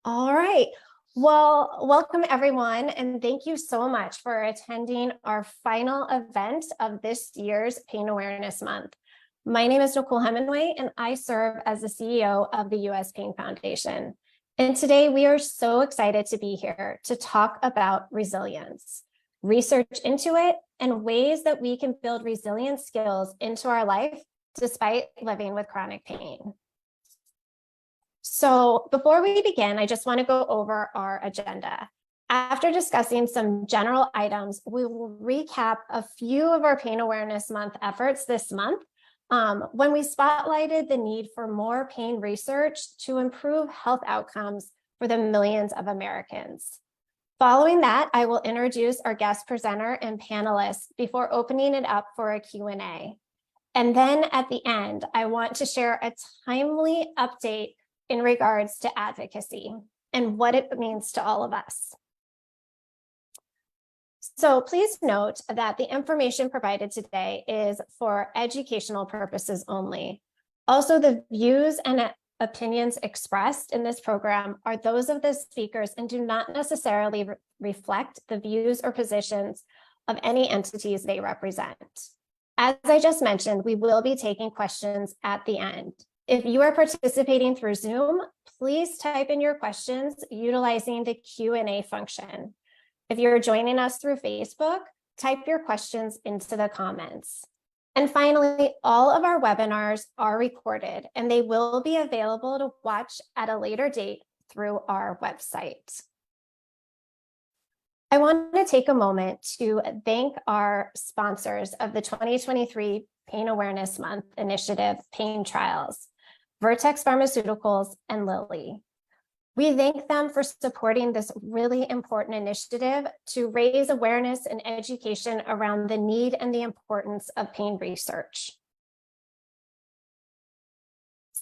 All right. Well, welcome everyone, and thank you so much for attending our final event of this year's Pain Awareness Month. My name is Nicole Hemingway, and I serve as the CEO of the U.S. Pain Foundation. And today we are so excited to be here to talk about resilience, research into it, and ways that we can build resilience skills into our life despite living with chronic pain. So before we begin, I just want to go over our agenda. After discussing some general items, we will recap a few of our Pain Awareness Month efforts this month when we spotlighted the need for more pain research to improve health outcomes for the millions of Americans. Following that, I will introduce our guest presenter and panelists before opening it up for a Q&A. And then at the end, I want to share a timely update in regards to advocacy and what it means to all of us. So please note that the information provided today is for educational purposes only. Also, the views and opinions expressed in this program are those of the speakers and do not necessarily reflect the views or positions of any entities they represent. As I just mentioned, we will be taking questions at the end. If you are participating through Zoom, please type in your questions utilizing the Q&A function. If you're joining us through Facebook, type your questions into the comments. And finally, all of our webinars are recorded and they will be available to watch at a later date through our website. I want to take a moment to thank our sponsors of the 2023 Pain Awareness Month initiative, Pain Trials, Vertex Pharmaceuticals, and Lilly. We thank them for supporting this really important initiative to raise awareness and education around the need and the importance of pain research.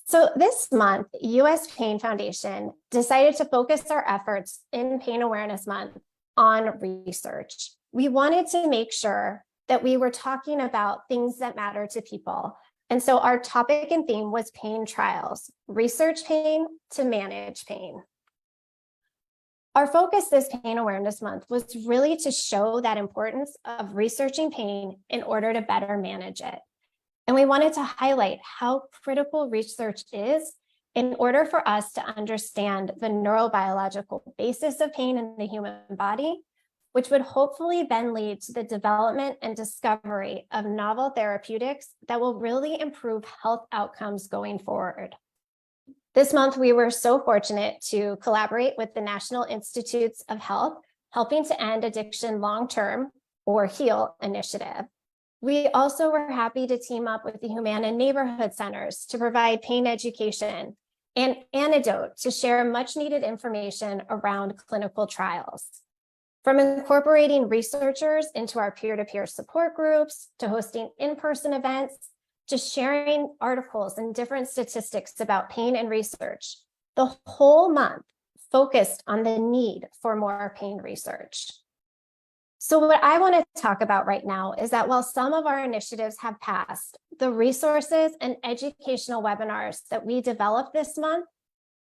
So this month, U.S. Pain Foundation decided to focus our efforts in Pain Awareness Month on research. We wanted to make sure that we were talking about things that matter to people. And so our topic and theme was pain trials, research pain to manage pain. Our focus this Pain Awareness Month was really to show that importance of researching pain in order to better manage it. And we wanted to highlight how critical research is in order for us to understand the neurobiological basis of pain in the human body, which would hopefully then lead to the development and discovery of novel therapeutics that will really improve health outcomes going forward. This month, we were so fortunate to collaborate with the National Institutes of Health, Helping to End Addiction Long-Term, or HEAL initiative. We also were happy to team up with the Humana Neighborhood Centers to provide pain education and antidote to share much needed information around clinical trials. From incorporating researchers into our peer-to-peer support groups, to hosting in-person events, to sharing articles and different statistics about pain and research, the whole month focused on the need for more pain research. So what I want to talk about right now is that while some of our initiatives have passed, the resources and educational webinars that we developed this month,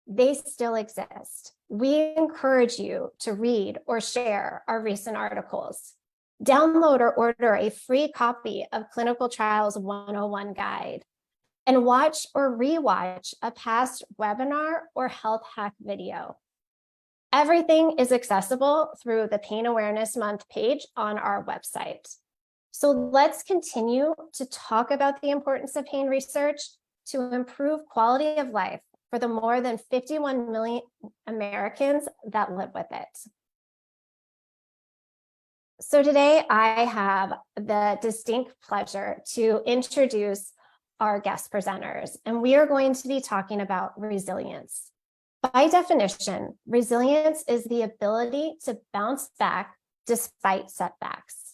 they still exist. We encourage you to read or share our recent articles. Download or order a free copy of Clinical Trials 101 Guide, and watch or rewatch a past webinar or health hack video. Everything is accessible through the Pain Awareness Month page on our website. So let's continue to talk about the importance of pain research to improve quality of life for the more than 51 million Americans that live with it. So today I have the distinct pleasure to introduce our guest presenters, and we are going to be talking about resilience. By definition, resilience is the ability to bounce back despite setbacks.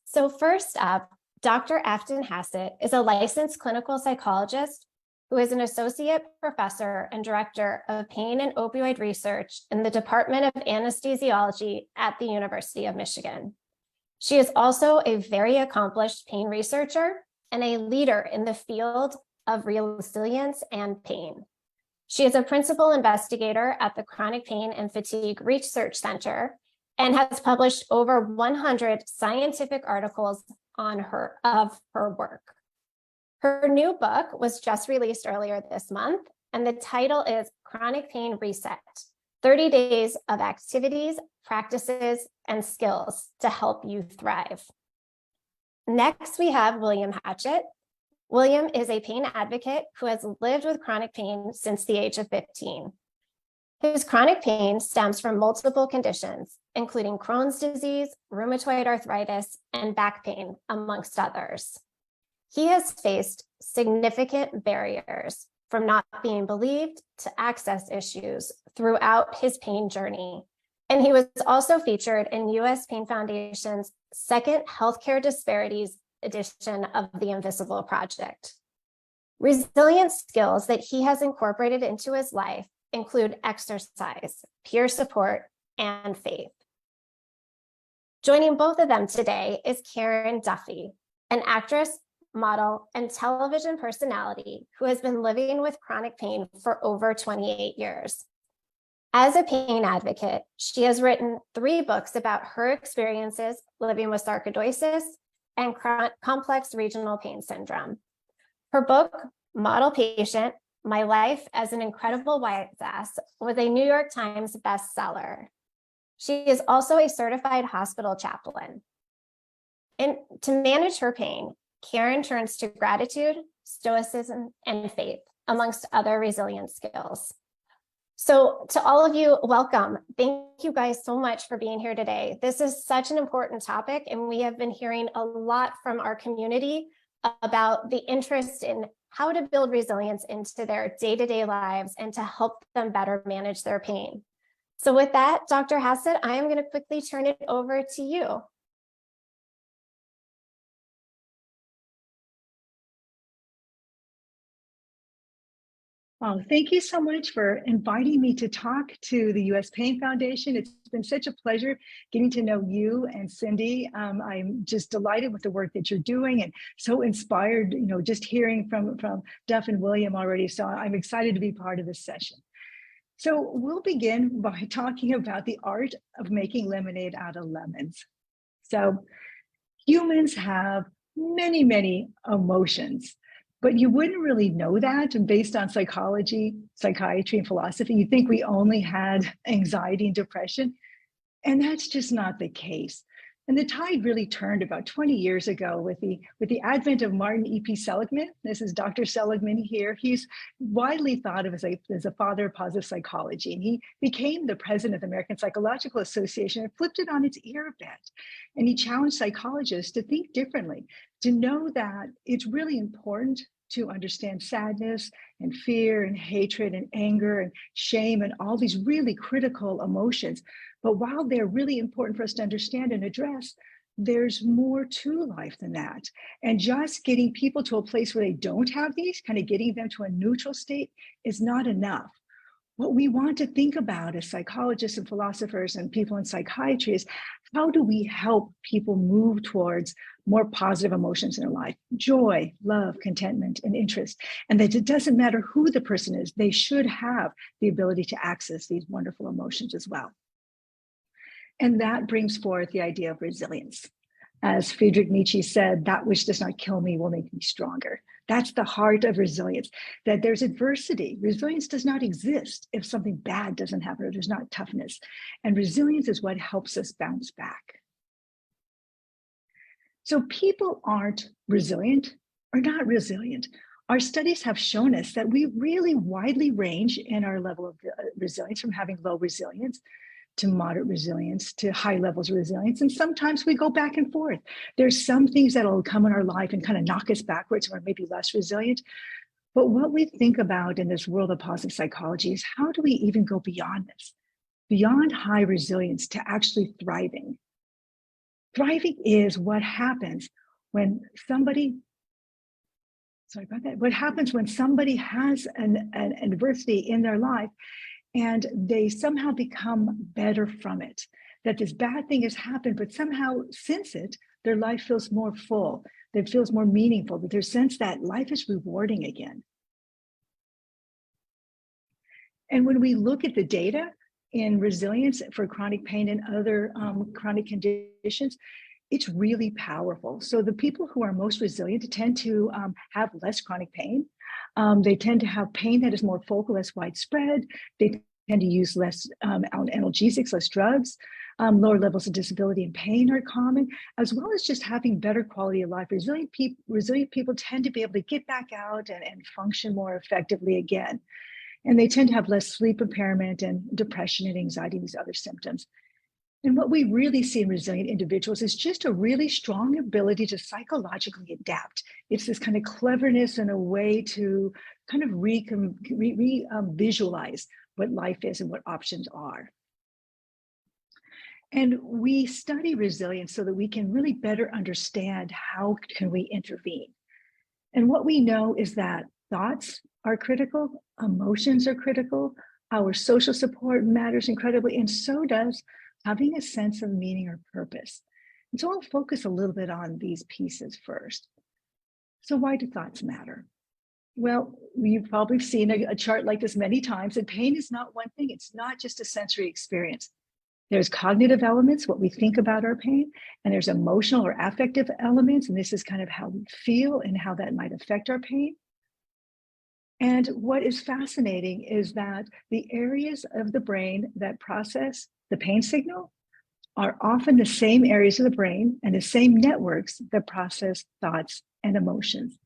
So first up, Dr. Afton Hassett is a licensed clinical psychologist who is an associate professor and director of pain and opioid research in the Department of Anesthesiology at the University of Michigan. She is also a very accomplished pain researcher and a leader in the field of resilience and pain. She is a principal investigator at the Chronic Pain and Fatigue Research Center and has published over 100 scientific articles on her work. Her new book was just released earlier this month, and the title is Chronic Pain Reset: 30 Days of Activities, Practices, and Skills to Help You Thrive. Next, we have William Hatchett. William is a pain advocate who has lived with chronic pain since the age of 15. His chronic pain stems from multiple conditions, including Crohn's disease, rheumatoid arthritis, and back pain, amongst others. He has faced significant barriers, from not being believed to access issues, throughout his pain journey. And he was also featured in U.S. Pain Foundation's second Healthcare Disparities edition of The Invisible Project. Resilience skills that he has incorporated into his life include exercise, peer support, and faith. Joining both of them today is Karen Duffy, an actress, model, and television personality who has been living with chronic pain for over 28 years. As a pain advocate, she has written 3 books about her experiences living with sarcoidosis and complex regional pain syndrome. Her book, Model Patient: My Life as an Incredible White Ass, was a New York Times bestseller. She is also a certified hospital chaplain. And to manage her pain, Karen turns to gratitude, stoicism, and faith, amongst other resilience skills. So to all of you, welcome. Thank you guys so much for being here today. This is such an important topic, and we have been hearing a lot from our community about the interest in how to build resilience into their day-to-day lives and to help them better manage their pain. So with that, Dr. Hassett, I am going to quickly turn it over to you. Oh, thank you so much for inviting me to talk to the U.S. Pain Foundation. It's been such a pleasure getting to know you and Cindy. I'm just delighted with the work that you're doing and so inspired, just hearing from Duff and William already. So I'm excited to be part of this session. So we'll begin by talking about the art of making lemonade out of lemons. So humans have many, many emotions. But you wouldn't really know that based on psychology, psychiatry, and philosophy. You think we only had anxiety and depression, and that's just not the case. And the tide really turned about 20 years ago with the advent of Martin E.P. Seligman. This is Dr. Seligman here. He's widely thought of as a father of positive psychology, and he became the president of the American Psychological Association and flipped it on its ear a bit. And he challenged psychologists to think differently, to know that it's really important to understand sadness and fear and hatred and anger and shame and all these really critical emotions. But while they're really important for us to understand and address, there's more to life than that. And just getting people to a place where they don't have these, kind of getting them to a neutral state, is not enough. What we want to think about as psychologists and philosophers and people in psychiatry is, how do we help people move towards more positive emotions in their life? Joy, love, contentment, and interest. And that it doesn't matter who the person is, they should have the ability to access these wonderful emotions as well. And that brings forth the idea of resilience. As Friedrich Nietzsche said, that which does not kill me will make me stronger. That's the heart of resilience, that there's adversity. Resilience does not exist if something bad doesn't happen or there's not toughness. And resilience is what helps us bounce back. So people aren't resilient or not resilient. Our studies have shown us that we really widely range in our level of resilience, from having low resilience to moderate resilience, to high levels of resilience. And sometimes we go back and forth. There's some things that'll come in our life and kind of knock us backwards, or maybe less resilient. But what we think about in this world of positive psychology is, how do we even go beyond this, beyond high resilience, to actually thriving? Thriving is what happens when somebody, what happens when somebody has an adversity in their life and they somehow become better from it. That this bad thing has happened, but somehow since it, their life feels more full, that feels more meaningful, that there's a sense that life is rewarding again. And when we look at the data in resilience for chronic pain and other chronic conditions, it's really powerful. So the people who are most resilient tend to have less chronic pain. They tend to have pain that is more focal, less widespread. They tend to use less analgesics, less drugs. Lower levels of disability and pain are common, as well as just having better quality of life. Resilient people tend to be able to get back out and function more effectively again. And they tend to have less sleep impairment and depression and anxiety, these other symptoms. And what we really see in resilient individuals is just a really strong ability to psychologically adapt. It's this kind of cleverness and a way to kind of visualize what life is and what options are. And we study resilience so that we can really better understand how can we intervene. And what we know is that thoughts are critical, emotions are critical, our social support matters incredibly, and so does having a sense of meaning or purpose. And so I'll focus a little bit on these pieces first. So why do thoughts matter? Well, you've probably seen a chart like this many times, and pain is not one thing. It's not just a sensory experience. There's cognitive elements, what we think about our pain, and there's emotional or affective elements, and this is kind of how we feel and how that might affect our pain. And what is fascinating is that the areas of the brain that process the pain signal are often the same areas of the brain and the same networks that process thoughts and emotions.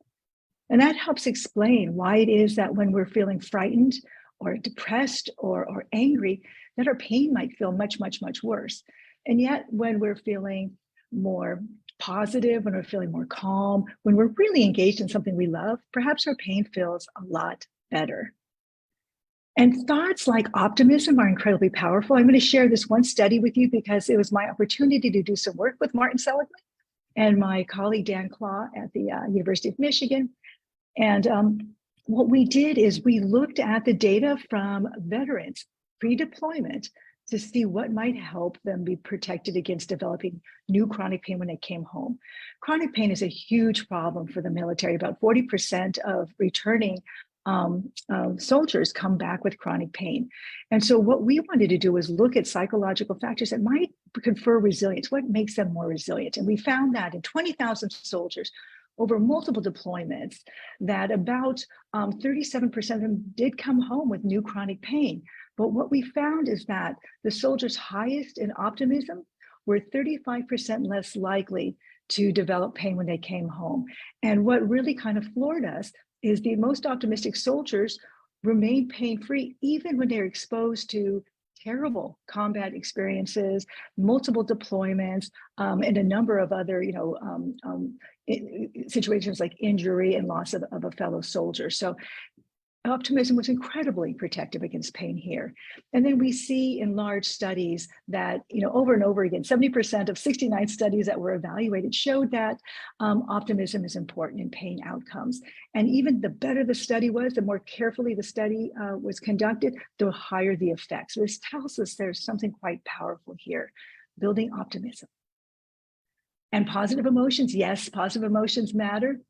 And that helps explain why it is that when we're feeling frightened or depressed or angry, that our pain might feel much, much, much worse. And yet when we're feeling more positive, when we're feeling more calm, when we're really engaged in something we love, perhaps our pain feels a lot better. And thoughts like optimism are incredibly powerful. I'm going to share this one study with you because it was my opportunity to do some work with Martin Seligman and my colleague Dan Claw at the University of Michigan. And what we did is we looked at the data from veterans pre-deployment to see what might help them be protected against developing new chronic pain when they came home. Chronic pain is a huge problem for the military. About 40% of returning soldiers come back with chronic pain. And so what we wanted to do was look at psychological factors that might confer resilience, what makes them more resilient. And we found that in 20,000 soldiers over multiple deployments, that about 37% of them did come home with new chronic pain. But what we found is that the soldiers highest in optimism were 35% less likely to develop pain when they came home. And what really kind of floored us is the most optimistic soldiers remain pain-free even when they're exposed to terrible combat experiences, multiple deployments, and a number of other, situations like injury and loss of a fellow soldier. So optimism was incredibly protective against pain here. And then we see in large studies that, over and over again, 70% of 69 studies that were evaluated showed that optimism is important in pain outcomes. And even the better the study was, the more carefully the study was conducted, the higher the effect. So this tells us there's something quite powerful here, building optimism. And positive emotions, yes, positive emotions matter.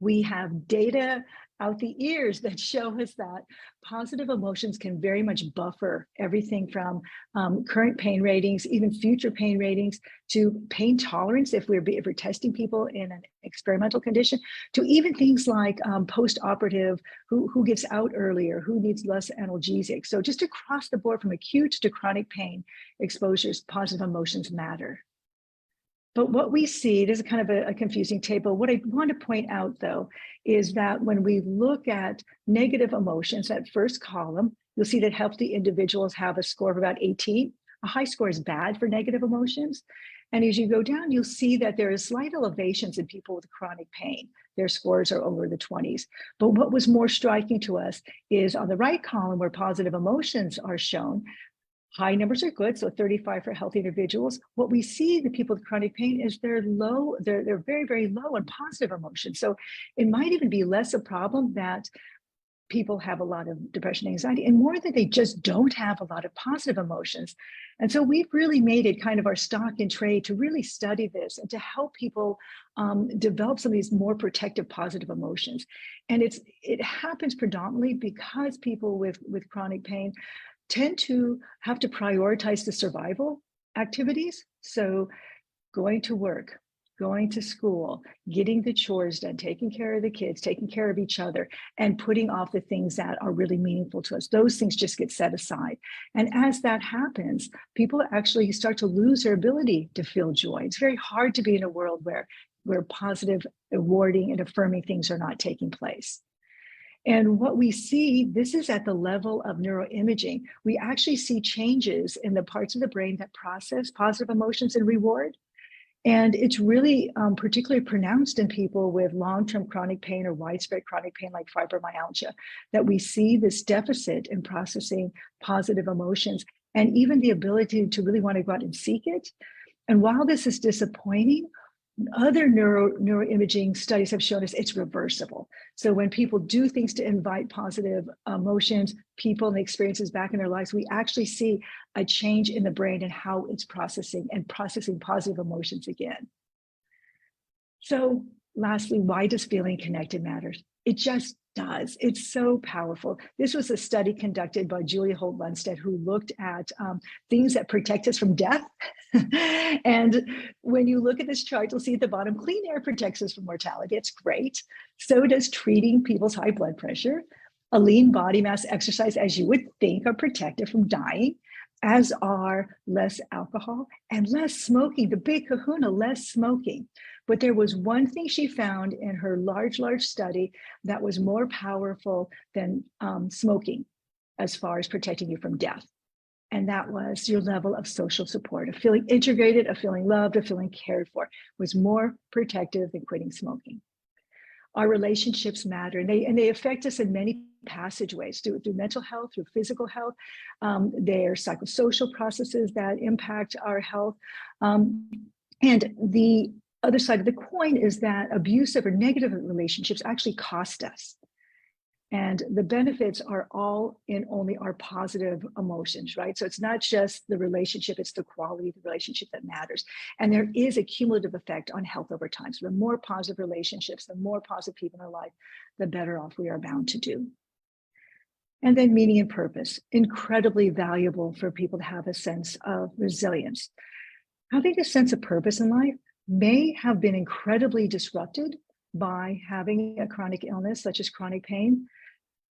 We have data out the ears that show us that positive emotions can very much buffer everything from current pain ratings, even future pain ratings, to pain tolerance if we're testing people in an experimental condition, to even things like post-operative, who gets out earlier, who needs less analgesic. So just across the board from acute to chronic pain exposures, positive emotions matter. But what we see, it is kind of a confusing table. What I want to point out, though, is that when we look at negative emotions, that first column, you'll see that healthy individuals have a score of about 18. A high score is bad for negative emotions. And as you go down, you'll see that there is slight elevations in people with chronic pain. Their scores are over the 20s. But what was more striking to us is on the right column where positive emotions are shown, high numbers are good, so 35 for healthy individuals. What we see the people with chronic pain is they're low, they're very, very low on positive emotions. So it might even be less a problem that people have a lot of depression, anxiety, and more that they just don't have a lot of positive emotions. And so we've really made it kind of our stock in trade to really study this and to help people develop some of these more protective, positive emotions. And it happens predominantly because people with chronic pain tend to have to prioritize the survival activities. So going to work, going to school, getting the chores done, taking care of the kids, taking care of each other, and putting off the things that are really meaningful to us. Those things just get set aside. And as that happens, people actually start to lose their ability to feel joy. It's very hard to be in a world where positive, rewarding, and affirming things are not taking place. And what we see, this is at the level of neuroimaging, we actually see changes in the parts of the brain that process positive emotions and reward. And it's really particularly pronounced in people with long-term chronic pain or widespread chronic pain like fibromyalgia, that we see this deficit in processing positive emotions and even the ability to really want to go out and seek it. And while this is disappointing, other neuroimaging studies have shown us it's reversible. So when people do things to invite positive emotions, people and the experiences back in their lives, we actually see a change in the brain and how it's processing positive emotions again. So lastly, why does feeling connected matter? It just does. It's so powerful. This was a study conducted by Julia Holt Lundstedt, who looked at things that protect us from death. And when you look at this chart, you'll see at the bottom, clean air protects us from mortality. It's great. So does treating people's high blood pressure. A lean body mass, exercise, as you would think, are protected from dying, as are less alcohol and less smoking. The big kahuna, less smoking. But there was one thing she found in her large study that was more powerful than smoking as far as protecting you from death. And that was your level of social support, of feeling integrated, of feeling loved, of feeling cared for, was more protective than quitting smoking. Our relationships matter, and they affect us in many passageways, through mental health, through physical health. They're psychosocial processes that impact our health. And the other side of the coin is that abusive or negative relationships actually cost us. And the benefits are all in only our positive emotions, right? So it's not just the relationship, it's the quality of the relationship that matters. And there is a cumulative effect on health over time. So the more positive relationships, the more positive people in our life, the better off we are bound to do. And then meaning and purpose, incredibly valuable for people to have a sense of resilience. Having a sense of purpose in life may have been incredibly disrupted by having a chronic illness such as chronic pain,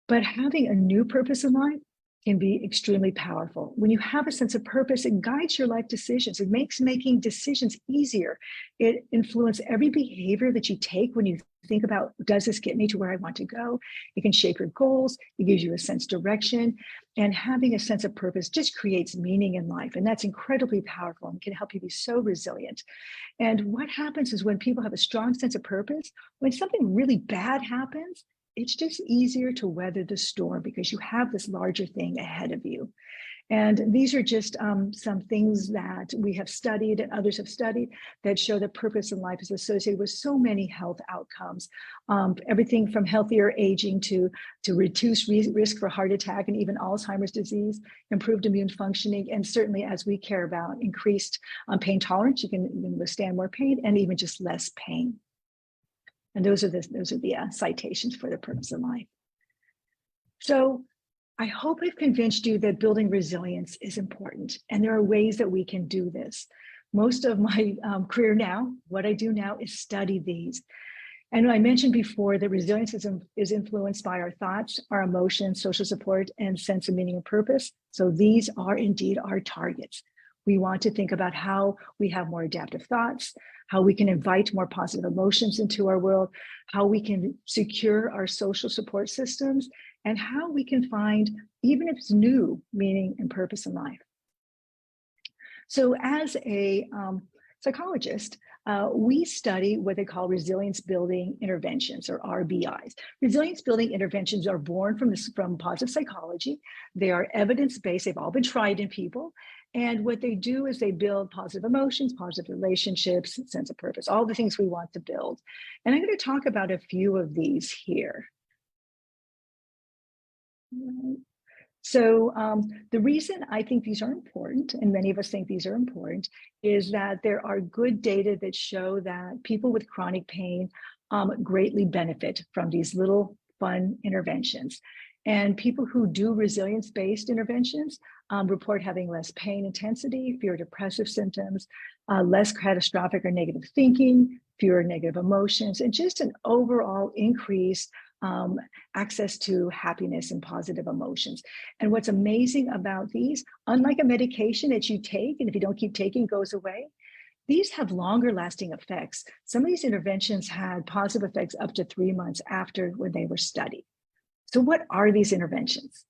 but having a new purpose in life can be extremely powerful. When you have a sense of purpose, it guides your life decisions. It makes making decisions easier. It influences every behavior that you take when you think about, does this get me to where I want to go? It can shape your goals. It gives you a sense of direction. And having a sense of purpose just creates meaning in life. And that's incredibly powerful and can help you be so resilient. And what happens is when people have a strong sense of purpose, when something really bad happens, it's just easier to weather the storm because you have this larger thing ahead of you. And these are just some things that we have studied and others have studied that show that purpose in life is associated with so many health outcomes, everything from healthier aging to reduce risk for heart attack and even Alzheimer's disease, improved immune functioning, and certainly, as we care about, increased pain tolerance. You can withstand more pain and even just less pain. And those are the citations for the purpose of life. So I hope I've convinced you that building resilience is important, and there are ways that we can do this. Most of my career now, what I do now is study these. And I mentioned before that resilience is influenced by our thoughts, our emotions, social support, and sense of meaning and purpose. So these are indeed our targets. We want to think about how we have more adaptive thoughts, how we can invite more positive emotions into our world, how we can secure our social support systems, and how we can find, even if it's new, meaning and purpose in life. So as a psychologist, we study what they call resilience building interventions, or RBIs. Resilience building interventions are born from positive psychology. They are evidence-based. They've all been tried in people. And what they do is they build positive emotions, positive relationships, sense of purpose, all the things we want to build. And I'm going to talk about a few of these here. So the reason I think these are important, and many of us think these are important, is that there are good data that show that people with chronic pain greatly benefit from these little fun interventions. And people who do resilience-based interventions report having less pain intensity, fewer depressive symptoms, less catastrophic or negative thinking, fewer negative emotions, and just an overall increase access to happiness and positive emotions. And what's amazing about these, unlike a medication that you take, and if you don't keep taking, it goes away, these have longer lasting effects. Some of these interventions had positive effects up to 3 months after when they were studied. So what are these interventions?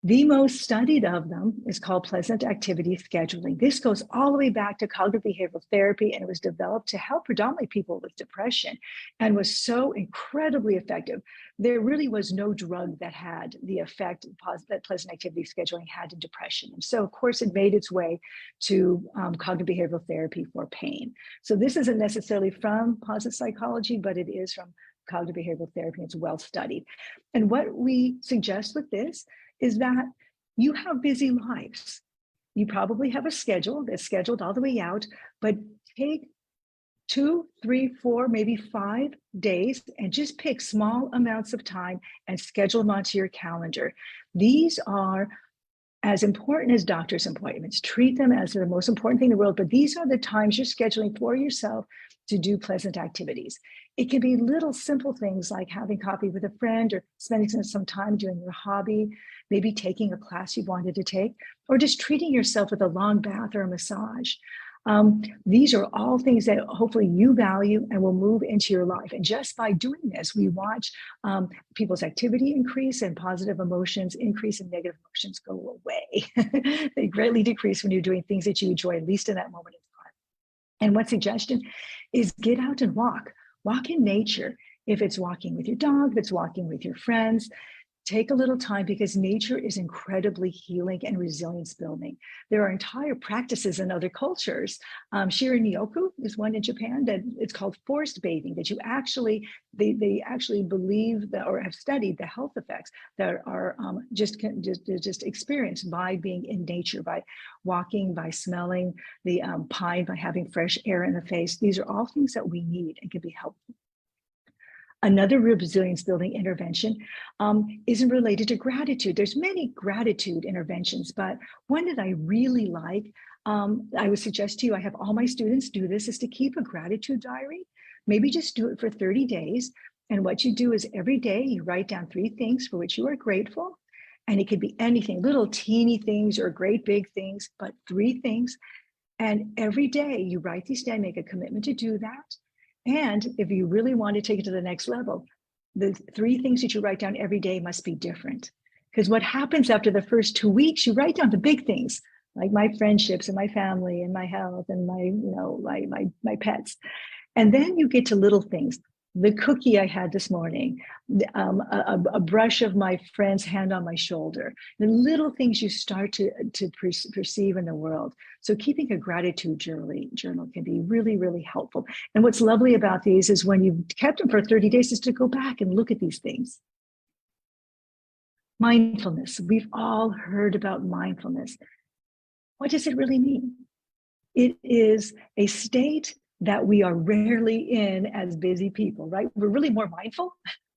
The most studied of them is called pleasant activity scheduling. This goes all the way back to cognitive behavioral therapy, and it was developed to help predominantly people with depression and was so incredibly effective. There really was no drug that had the effect that pleasant activity scheduling had in depression. And so, of course, it made its way to cognitive behavioral therapy for pain. So this isn't necessarily from positive psychology, but it is from cognitive behavioral therapy. It's well studied. And what we suggest with this is that you have busy lives. You probably have a schedule that's scheduled all the way out, but take 2, 3, 4, maybe 5 days and just pick small amounts of time and schedule them onto your calendar. These are as important as doctor's appointments. Treat them as the most important thing in the world, but these are the times you're scheduling for yourself to do pleasant activities. It can be little simple things like having coffee with a friend or spending some time doing your hobby, maybe taking a class you wanted to take, or just treating yourself with a long bath or a massage. These are all things that hopefully you value and will move into your life. And just by doing this, we watch people's activity increase and positive emotions increase and negative emotions go away. They greatly decrease when you're doing things that you enjoy, at least in that moment in time. And one suggestion is get out and walk. Walk in nature. If it's walking with your dog, if it's walking with your friends, take a little time because nature is incredibly healing and resilience building. There are entire practices in other cultures. Shirin-yoku is one in Japan that it's called forest bathing, that you actually, they actually believe that or have studied the health effects that are just experienced by being in nature, by walking, by smelling the pine, by having fresh air in the face. These are all things that we need and can be helpful. Another resilience building intervention isn't related to gratitude. There's many gratitude interventions, but one that I really like, I would suggest to you, I have all my students do this, is to keep a gratitude diary. Maybe just do it for 30 days. And what you do is every day you write down 3 things for which you are grateful. And it could be anything, little teeny things or great big things, but 3 things. And every day you write these down, make a commitment to do that. And if you really want to take it to the next level, the 3 things that you write down every day must be different. Because what happens after the first 2 weeks, you write down the big things, like my friendships and my family and my health and my pets. And then you get to little things. The cookie I had this morning, a brush of my friend's hand on my shoulder, the little things you start to perceive in the world. So keeping a gratitude journal can be really, really helpful. And what's lovely about these is when you've kept them for 30 days is to go back and look at these things. Mindfulness. We've all heard about mindfulness. What does it really mean? It is a state that we are rarely in as busy people, right? We're really more mindful,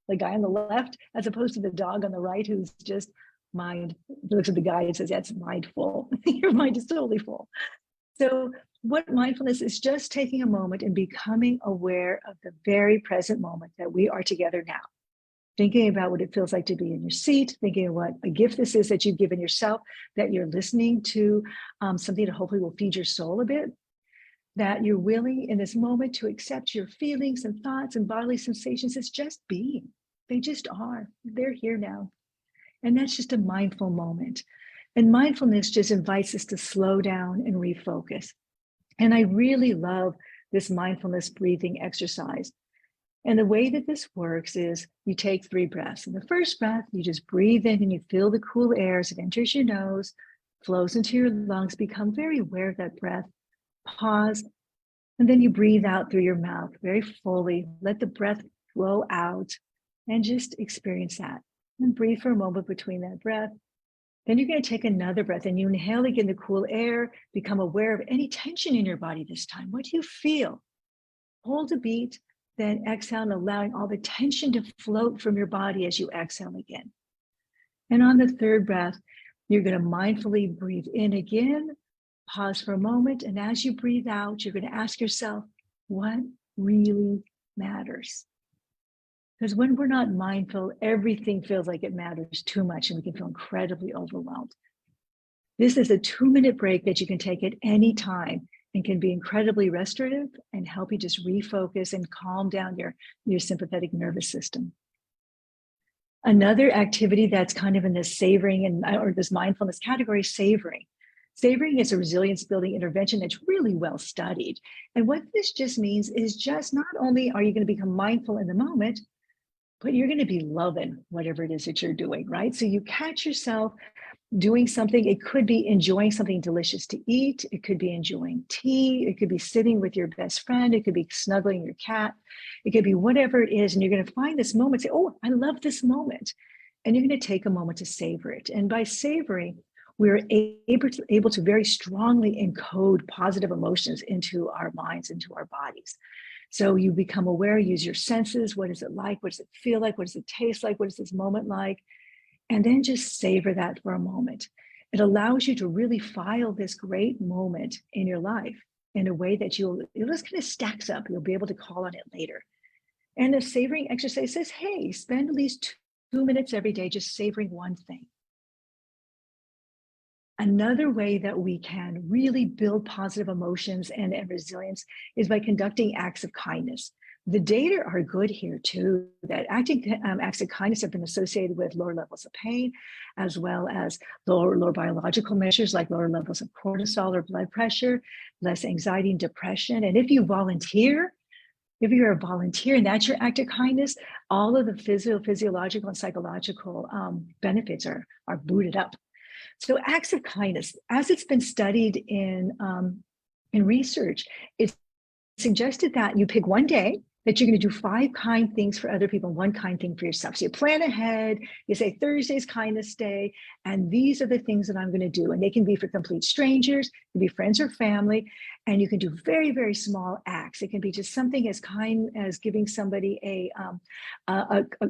the guy on the left, as opposed to the dog on the right, who's just looks at the guy and says, that's mindful. Your mind is totally full. So what mindfulness is just taking a moment and becoming aware of the very present moment that we are together now. Thinking about what it feels like to be in your seat, thinking of what a gift this is that you've given yourself, that you're listening to something that hopefully will feed your soul a bit, that you're willing in this moment to accept your feelings and thoughts and bodily sensations as just being. They just are. They're here now. And that's just a mindful moment. And mindfulness just invites us to slow down and refocus. And I really love this mindfulness breathing exercise. And the way that this works is you take 3 breaths. And the first breath, you just breathe in and you feel the cool air as it enters your nose, flows into your lungs, become very aware of that breath. Pause, and then you breathe out through your mouth very fully. Let the breath flow out and just experience that. And breathe for a moment between that breath. Then you're going to take another breath and you inhale again the cool air, become aware of any tension in your body this time. What do you feel? Hold a beat, then exhale and allowing all the tension to float from your body as you exhale again. And on the third breath, you're going to mindfully breathe in again, pause for a moment. And as you breathe out, you're going to ask yourself, what really matters? Because when we're not mindful, everything feels like it matters too much and we can feel incredibly overwhelmed. This is a 2-minute break that you can take at any time and can be incredibly restorative and help you just refocus and calm down your sympathetic nervous system. Another activity that's kind of in this savoring or this mindfulness category, savoring. Savoring is a resilience building intervention that's really well studied. And what this just means is just not only are you going to become mindful in the moment, but you're going to be loving whatever it is that you're doing, right? So you catch yourself doing something. It could be enjoying something delicious to eat. It could be enjoying tea. It could be sitting with your best friend. It could be snuggling your cat. It could be whatever it is. And you're going to find this moment, say, oh, I love this moment. And you're going to take a moment to savor it. And by savoring, we're able to very strongly encode positive emotions into our minds, into our bodies. So you become aware, use your senses. What is it like? What does it feel like? What does it taste like? What is this moment like? And then just savor that for a moment. It allows you to really file this great moment in your life in a way that it just kind of stacks up. You'll be able to call on it later. And the savoring exercise says, hey, spend at least 2 minutes every day just savoring one thing. Another way that we can really build positive emotions and resilience is by conducting acts of kindness. The data are good here too, that acts of kindness have been associated with lower levels of pain, as well as lower biological measures like lower levels of cortisol or blood pressure, less anxiety and depression. And if you're a volunteer and that's your act of kindness, all of the physiological and psychological benefits are booted up. So acts of kindness, as it's been studied in research, it's suggested that you pick one day that you're going to do 5 kind things for other people, 1 kind thing for yourself. So you plan ahead, you say Thursday's kindness day, and these are the things that I'm going to do. And they can be for complete strangers, it can be friends or family, and you can do very, very small acts. It can be just something as kind as giving somebody a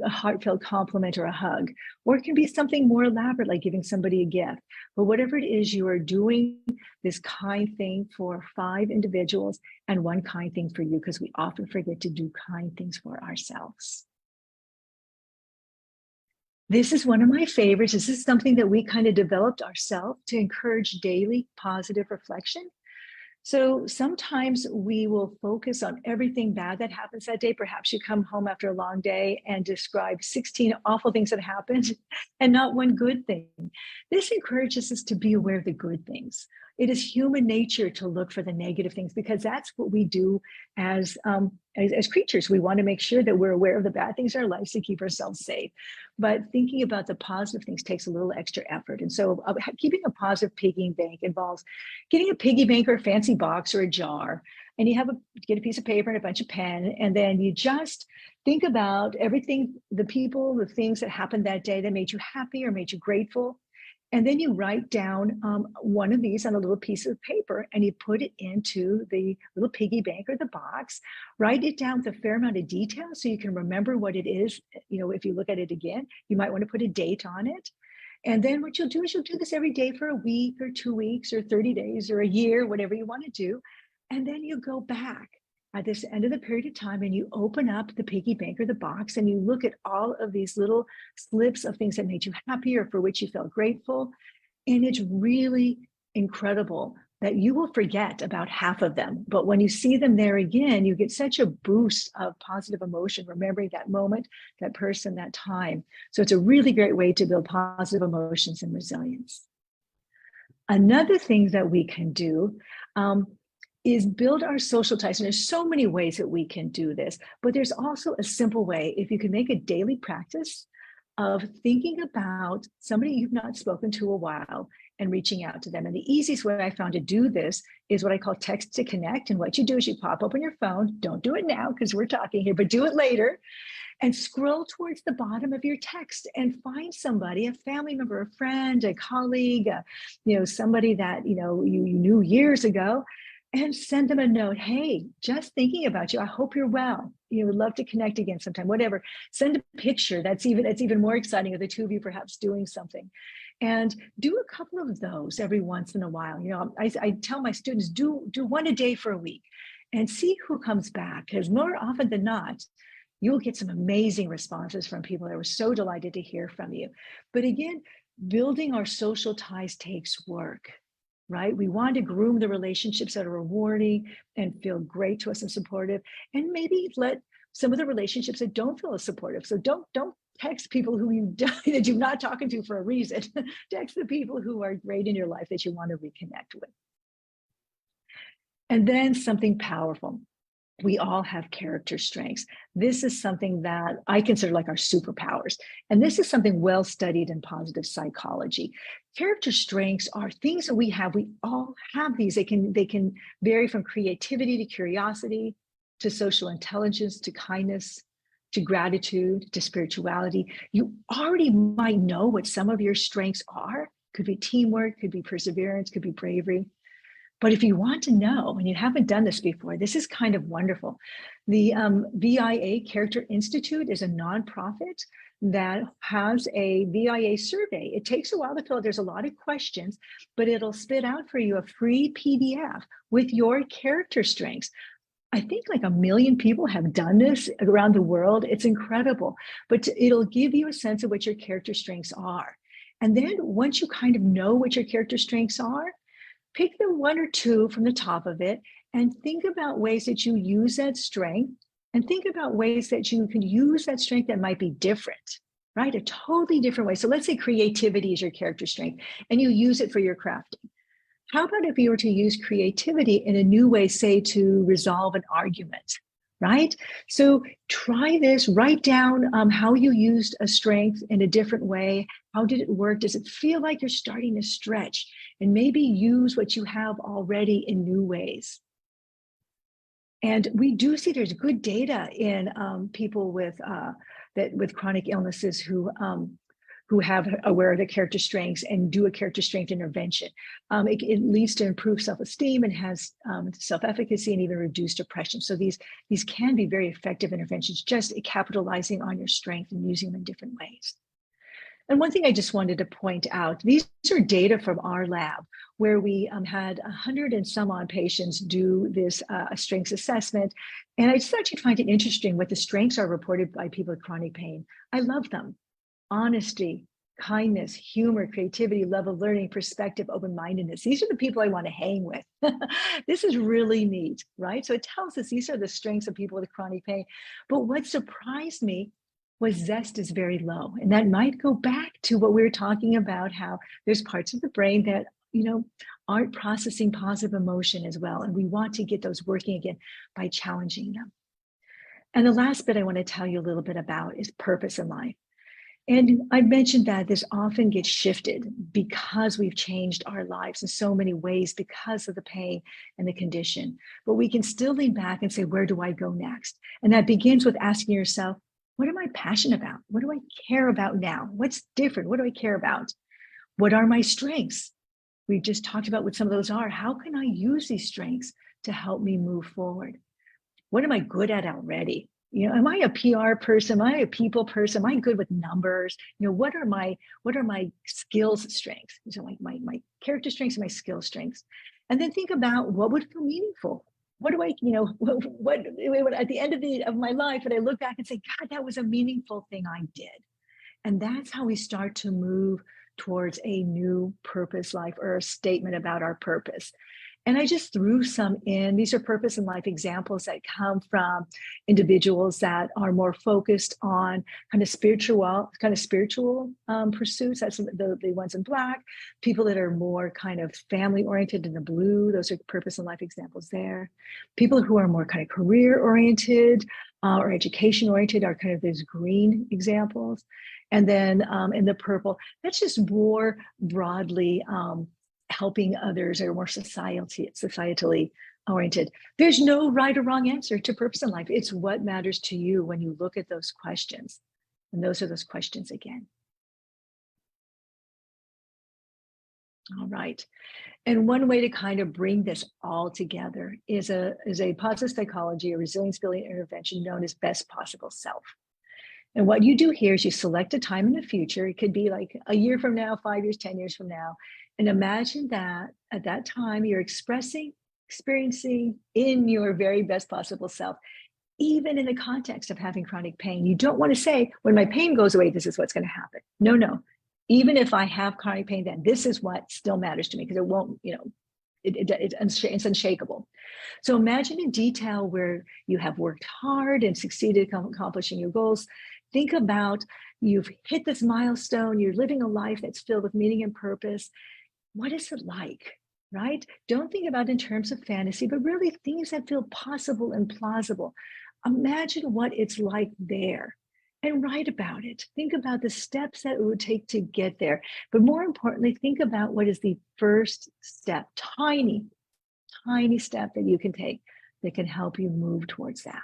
heartfelt compliment or a hug, or it can be something more elaborate like giving somebody a gift. But whatever it is, you are doing this kind thing for 5 individuals and 1 kind thing for you, because we often forget to do kind things for ourselves. This is one of my favorites. This is something that we kind of developed ourselves to encourage daily positive reflection. So sometimes we will focus on everything bad that happens that day. Perhaps you come home after a long day and describe 16 awful things that happened and not 1 good thing. This encourages us to be aware of the good things. It is human nature to look for the negative things because that's what we do as creatures. We want to make sure that we're aware of the bad things in our lives to keep ourselves safe. But thinking about the positive things takes a little extra effort. And so keeping a positive piggy bank involves getting a piggy bank or a fancy box or a jar, and you get a piece of paper and a bunch of pen, and then you just think about everything, the people, the things that happened that day that made you happy or made you grateful. And then you write down one of these on a little piece of paper and you put it into the little piggy bank or the box. Write it down with a fair amount of detail so you can remember what it is. You know, if you look at it again, you might want to put a date on it. And then what you'll do is you'll do this every day for a week or 2 weeks or 30 days or a year, whatever you want to do. And then you go back at this end of the period of time and you open up the piggy bank or the box and you look at all of these little slips of things that made you happy or for which you felt grateful. And it's really incredible that you will forget about half of them. But when you see them there again, you get such a boost of positive emotion, remembering that moment, that person, that time. So it's a really great way to build positive emotions and resilience. Another thing that we can do is build our social ties. And there's so many ways that we can do this, but there's also a simple way. If you can make a daily practice of thinking about somebody you've not spoken to a while and reaching out to them. And the easiest way I found to do this is what I call text to connect. And what you do is you pop open your phone. Don't do it now because we're talking here, but do it later. and scroll towards the bottom of your text and find somebody, a family member, a friend, a colleague, somebody that, you knew years ago, and send them a note. Hey, just thinking about you. I hope you're well. Would love to connect again sometime, whatever. Send a picture. That's even more exciting, of the two of you perhaps doing something. And do a couple of those every once in a while. I tell my students, do one a day for a week and see who comes back, because more often than not, you'll get some amazing responses from people that were so delighted to hear from you. But again, building our social ties takes work, right? We want to groom the relationships that are rewarding and feel great to us and supportive, and maybe let some of the relationships that don't feel as supportive. So don't text people who that you're not talking to for a reason. Text the people who are great in your life that you want to reconnect with. And then something powerful. We all have character strengths. This is something that I consider like our superpowers. And this is something well studied in positive psychology. Character strengths are things that we have. We all have these. They can vary from creativity to curiosity, to social intelligence, to kindness, to gratitude, to spirituality. You already might know what some of your strengths are. Could be teamwork, could be perseverance, could be bravery. But if you want to know, and you haven't done this before, this is kind of wonderful. The VIA Character Institute is a nonprofit that has a VIA survey. It takes a while to fill out. There's a lot of questions, but it'll spit out for you a free PDF with your character strengths. I think like 1 million people have done this around the world. It's incredible, but it'll give you a sense of what your character strengths are. And then once you kind of know what your character strengths are, pick the one or two from the top of it and think about ways that you use that strength, and think about ways that you can use that strength that might be different, right? A totally different way. So let's say creativity is your character strength and you use it for your crafting. How about if you were to use creativity in a new way, say to resolve an argument, right? So try this, write down how you used a strength in a different way. How did it work? Does it feel like you're starting to stretch? And maybe use what you have already in new ways. And we do see there's good data in people with chronic illnesses who have aware of their character strengths and do a character strength intervention. It leads to improved self-esteem and has self-efficacy and even reduced depression. So these can be very effective interventions, just capitalizing on your strength and using them in different ways. And one thing I just wanted to point out, these are data from our lab where we had 100 and some odd patients do this strengths assessment. And I just thought you'd find it interesting what the strengths are reported by people with chronic pain. I love them. Honesty, kindness, humor, creativity, love of learning, perspective, open-mindedness. These are the people I want to hang with. This is really neat, right? So it tells us these are the strengths of people with chronic pain. But what surprised me was zest is very low. And that might go back to what we were talking about, how there's parts of the brain that, aren't processing positive emotion as well. And we want to get those working again by challenging them. And the last bit I want to tell you a little bit about is purpose in life. And I mentioned that this often gets shifted because we've changed our lives in so many ways because of the pain and the condition. But we can still lean back and say, where do I go next? And that begins with asking yourself, what am I passionate about? What do I care about now? What's different? What do I care about? What are my strengths? We just talked about what some of those are. How can I use these strengths to help me move forward? What am I good at already? Am I a PR person? Am I a people person? Am I good with numbers? What are my skills strengths? So my character strengths and my skill strengths. And then think about what would feel meaningful. What do I, what at the end of my life, and I look back and say, God, that was a meaningful thing I did. And that's how we start to move towards a new purpose life, or a statement about our purpose. And I just threw some in. These are purpose in life examples that come from individuals that are more focused on kind of spiritual pursuits. That's the ones in black. People that are more kind of family oriented in the blue. Those are purpose in life examples there. People who are more kind of career oriented or education oriented are kind of those green examples. And then in the purple, that's just more broadly helping others or more societally oriented. There's no right or wrong answer to purpose in life. It's what matters to you when you look at those questions. And those are those questions again. All right. And one way to kind of bring this all together is a positive psychology, a resilience building intervention known as best possible self. And what you do here is you select a time in the future. It could be like a year from now, 5 years, 10 years from now. And imagine that at that time you're experiencing in your very best possible self, even in the context of having chronic pain. You don't want to say, when my pain goes away, this is what's going to happen. No, no. Even if I have chronic pain, then this is what still matters to me, because it won't, it's unshakable. So imagine in detail where you have worked hard and succeeded accomplishing your goals. Think about you've hit this milestone, you're living a life that's filled with meaning and purpose. What is it like, right? Don't think about it in terms of fantasy, but really things that feel possible and plausible. Imagine what it's like there and write about it. Think about the steps that it would take to get there. But more importantly, think about what is the first step, tiny step that you can take that can help you move towards that.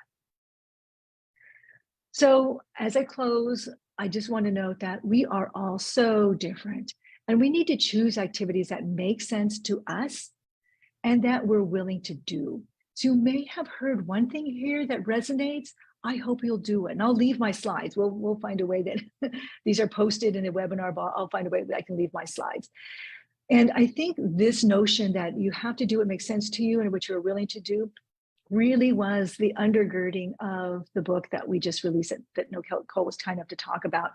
So as I close, I just want to note that we are all so different, and we need to choose activities that make sense to us and that we're willing to do. So you may have heard one thing here that resonates. I hope you'll do it. And I'll leave my slides. We'll find a way that these are posted in the webinar, but I'll find a way that I can leave my slides. And I think this notion that you have to do what makes sense to you and what you're willing to do really was the undergirding of the book that we just released that Nicole was kind enough to talk about.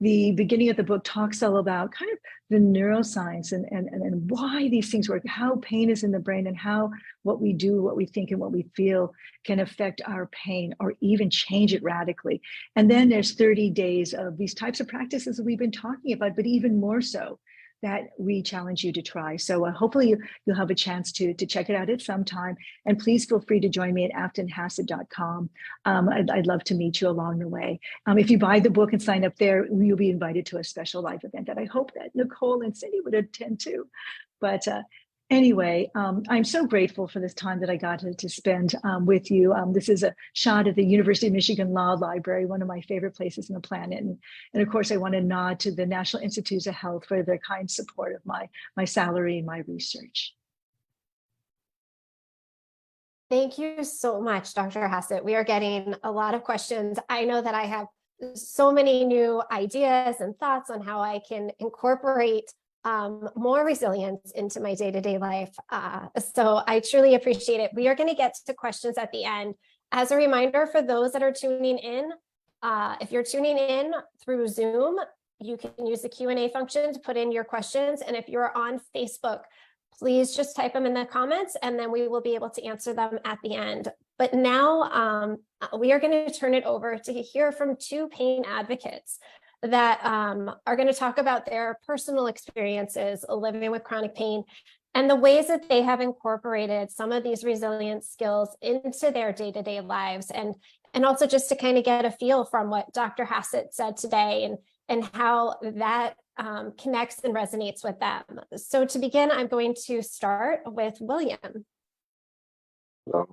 The beginning of the book talks all about kind of the neuroscience and why these things work, how pain is in the brain, and how what we do, what we think, and what we feel can affect our pain or even change it radically. And then there's 30 days of these types of practices that we've been talking about, but even more so, that we challenge you to try. So hopefully you'll have a chance to check it out at some time. And please feel free to join me at aftonhassett.com. I'd love to meet you along the way. If you buy the book and sign up there, you'll be invited to a special live event that I hope that Nicole and Cindy would attend to. But anyway, I'm so grateful for this time that I got to spend with you. This is a shot at the University of Michigan Law Library, one of my favorite places on the planet. And of course, I want to nod to the National Institutes of Health for their kind support of my salary and my research. Thank you so much, Dr. Hassett. We are getting a lot of questions. I know that I have so many new ideas and thoughts on how I can incorporate more resilience into my day-to-day life. So I truly appreciate it. We are going to get to questions at the end. As a reminder for those that are tuning in, if you're tuning in through Zoom, you can use the Q&A function to put in your questions. And if you're on Facebook, please just type them in the comments and then we will be able to answer them at the end. But now we are going to turn it over to hear from two pain advocates that are going to talk about their personal experiences living with chronic pain and the ways that they have incorporated some of these resilience skills into their day-to-day lives, and also just to kind of get a feel from what Dr. Hassett said today and how that connects and resonates with them. So to begin, I'm going to start with William. Hello.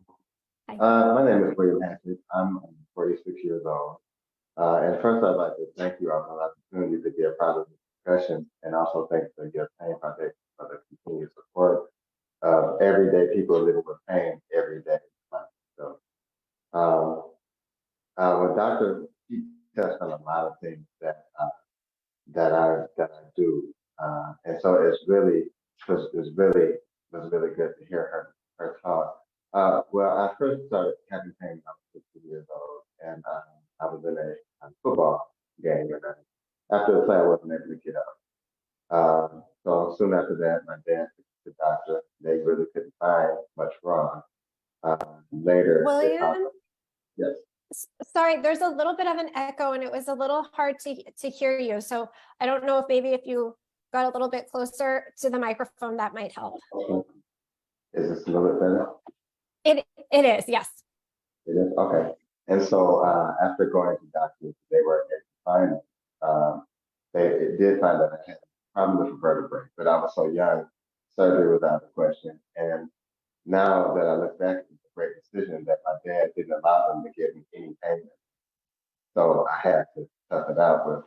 My name is William Hassett. I'm 46 years old. And first, I'd like to thank you all for the opportunity to be a part of the discussion, and also thank the Give Pain Foundation for the continued support of everyday people living with pain every day. So, with Dr. He touched on a lot of things that I do, and so it was really good to hear her talk. Well, I first started having pain when I was 60 years old, and I was in a football game, and after the play, I wasn't able to get up. So soon after that, my dad took the doctor. They really couldn't find much wrong. Later, William? Yes. Sorry, there's a little bit of an echo and it was a little hard to hear you. So I don't know if you got a little bit closer to the microphone, that might help. Is this a little bit better? It is, yes. It is? Okay. And so after going to doctors, they were able to find it. They did find that I had a problem with the vertebrae, but I was so young, surgery was out of the question. And Now that I look back, it's a great decision that my dad didn't allow them to give me any payment. So I had to tough it out with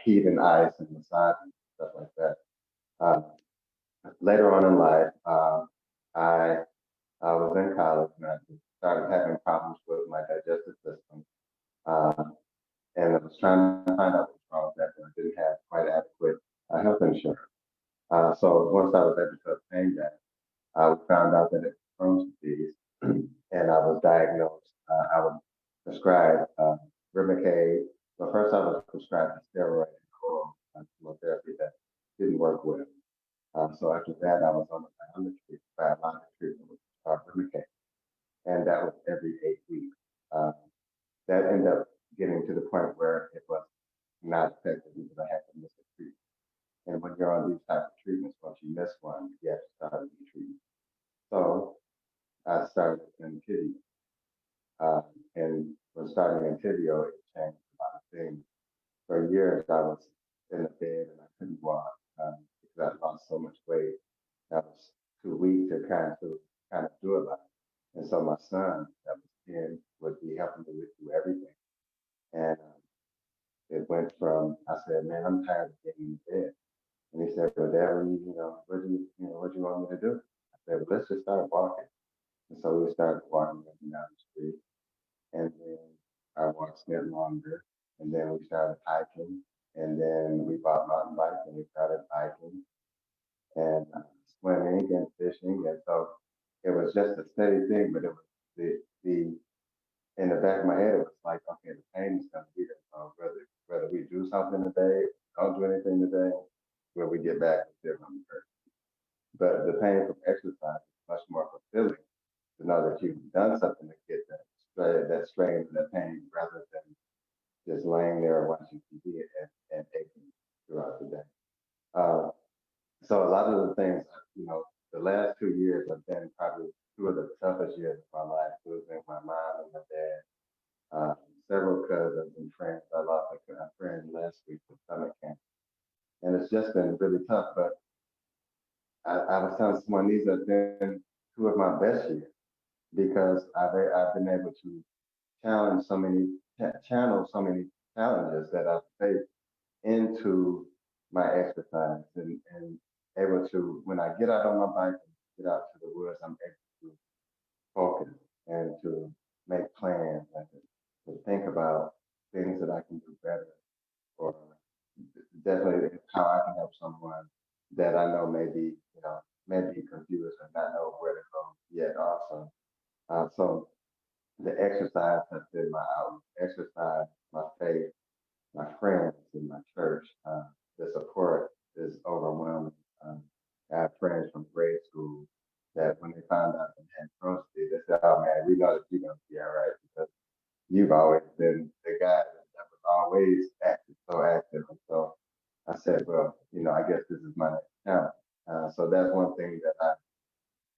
heat and ice and massage and stuff like that. Uh, Later on in life, I was in college and I started having problems with my digestive system. Uh, and I was trying to find out what's wrong with that, but I didn't have quite adequate health insurance. So once I was able to obtain that, I found out that it was Crohn's disease, and I was diagnosed. I was prescribed Remicade. But first, I was prescribed a steroid and oral chemotherapy that didn't work well. So after that, I was on the biologic treatment, which is called Remicade, and that was every 8 weeks. Uh, that ended up getting to the point where it was not effective because I had to miss a treatment. And when you're on these type of treatments, once you miss one, you have to start a new treatment. So I started in Tibio. And when starting in Tibio, it changed a lot of things. For years, I was in the bed and I couldn't walk because I lost so much weight. I was too weak to kind of do a lot. And so my son, that was 10, would be helping me do everything. And it went from, I said, man, I'm tired of getting in bed. And he said, well, Dad, what do you want me to do? I said, well, let's just start walking. And so we started walking up and down the street. And then our walks get longer. And then we started hiking. And then we bought mountain bikes and we started biking and swimming and fishing. And so it was just a steady thing, but it was the in the back of my head, it was like, okay, the pain is gonna be there. So whether we do something today, don't do anything today, when we get back, it's still gonna hurt. But the pain from exercise is much more fulfilling to know that you've done something to get that strain and that pain rather than just laying there watching TV and aching throughout the day. Uh, so a lot of the things, the last 2 years have been probably two of the toughest years of my life, losing my mom and my dad, several cousins and friends. I lost a friend last week with stomach cancer, and it's just been really tough. But I was telling someone these have been two of my best years because I've been able to channel so many challenges that I've faced into my exercise and able to when I get out on my bike and get out to the woods, I'm able to focus and to make plans and to think about things that I can do better or definitely how I can help someone that I know may be confused and not know where to go yet also. So the exercise has been my outlet. Exercise, my faith, my friends in my church. The support is overwhelming. I have friends from grade school that when they found out that I had Crohn's disease, they said, "Oh man, we know that you're gonna be all right because you've always been the guy that was always active, so active." And so I said, "Well, I guess this is my next challenge." So that's one thing that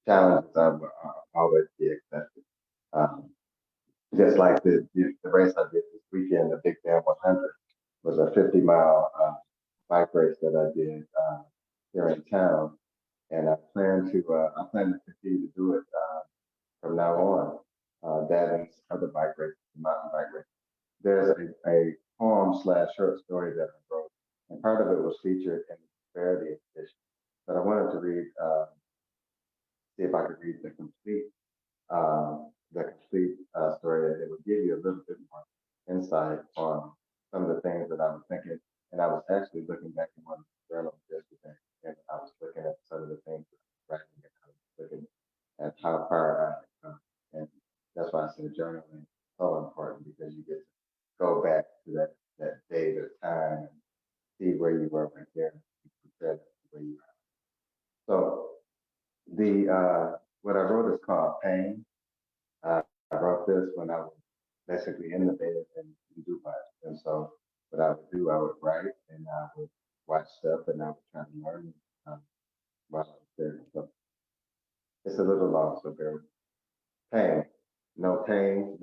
challenges I will always be accepted. Um, just like the race I did this weekend, the Big Bend 100 was a 50-mile bike race that I did here in town, and I plan to continue to do it from now on. That and other bike races, mountain bike races. There's a poem slash short story that I wrote, and part of it was featured in the Disparity edition. But I wanted to see if I could read the complete story. It would give you a little bit more insight on some of the things that I was thinking. And I was actually looking back in one of the journals yesterday, and I was looking at some of the things that I was writing, and I was looking at how far I had come. And that's why I said journaling is so important because you get to go back to that date or time and see where you were right there and compare that to where you are. So the what I wrote is called Pain. Uh, I wrote this when I was basically in the bed in Dubai. And so what I would do, I would write and I would watch stuff and I would try to learn while I was there. So it's a little long, so bear with me. Pain, no gain.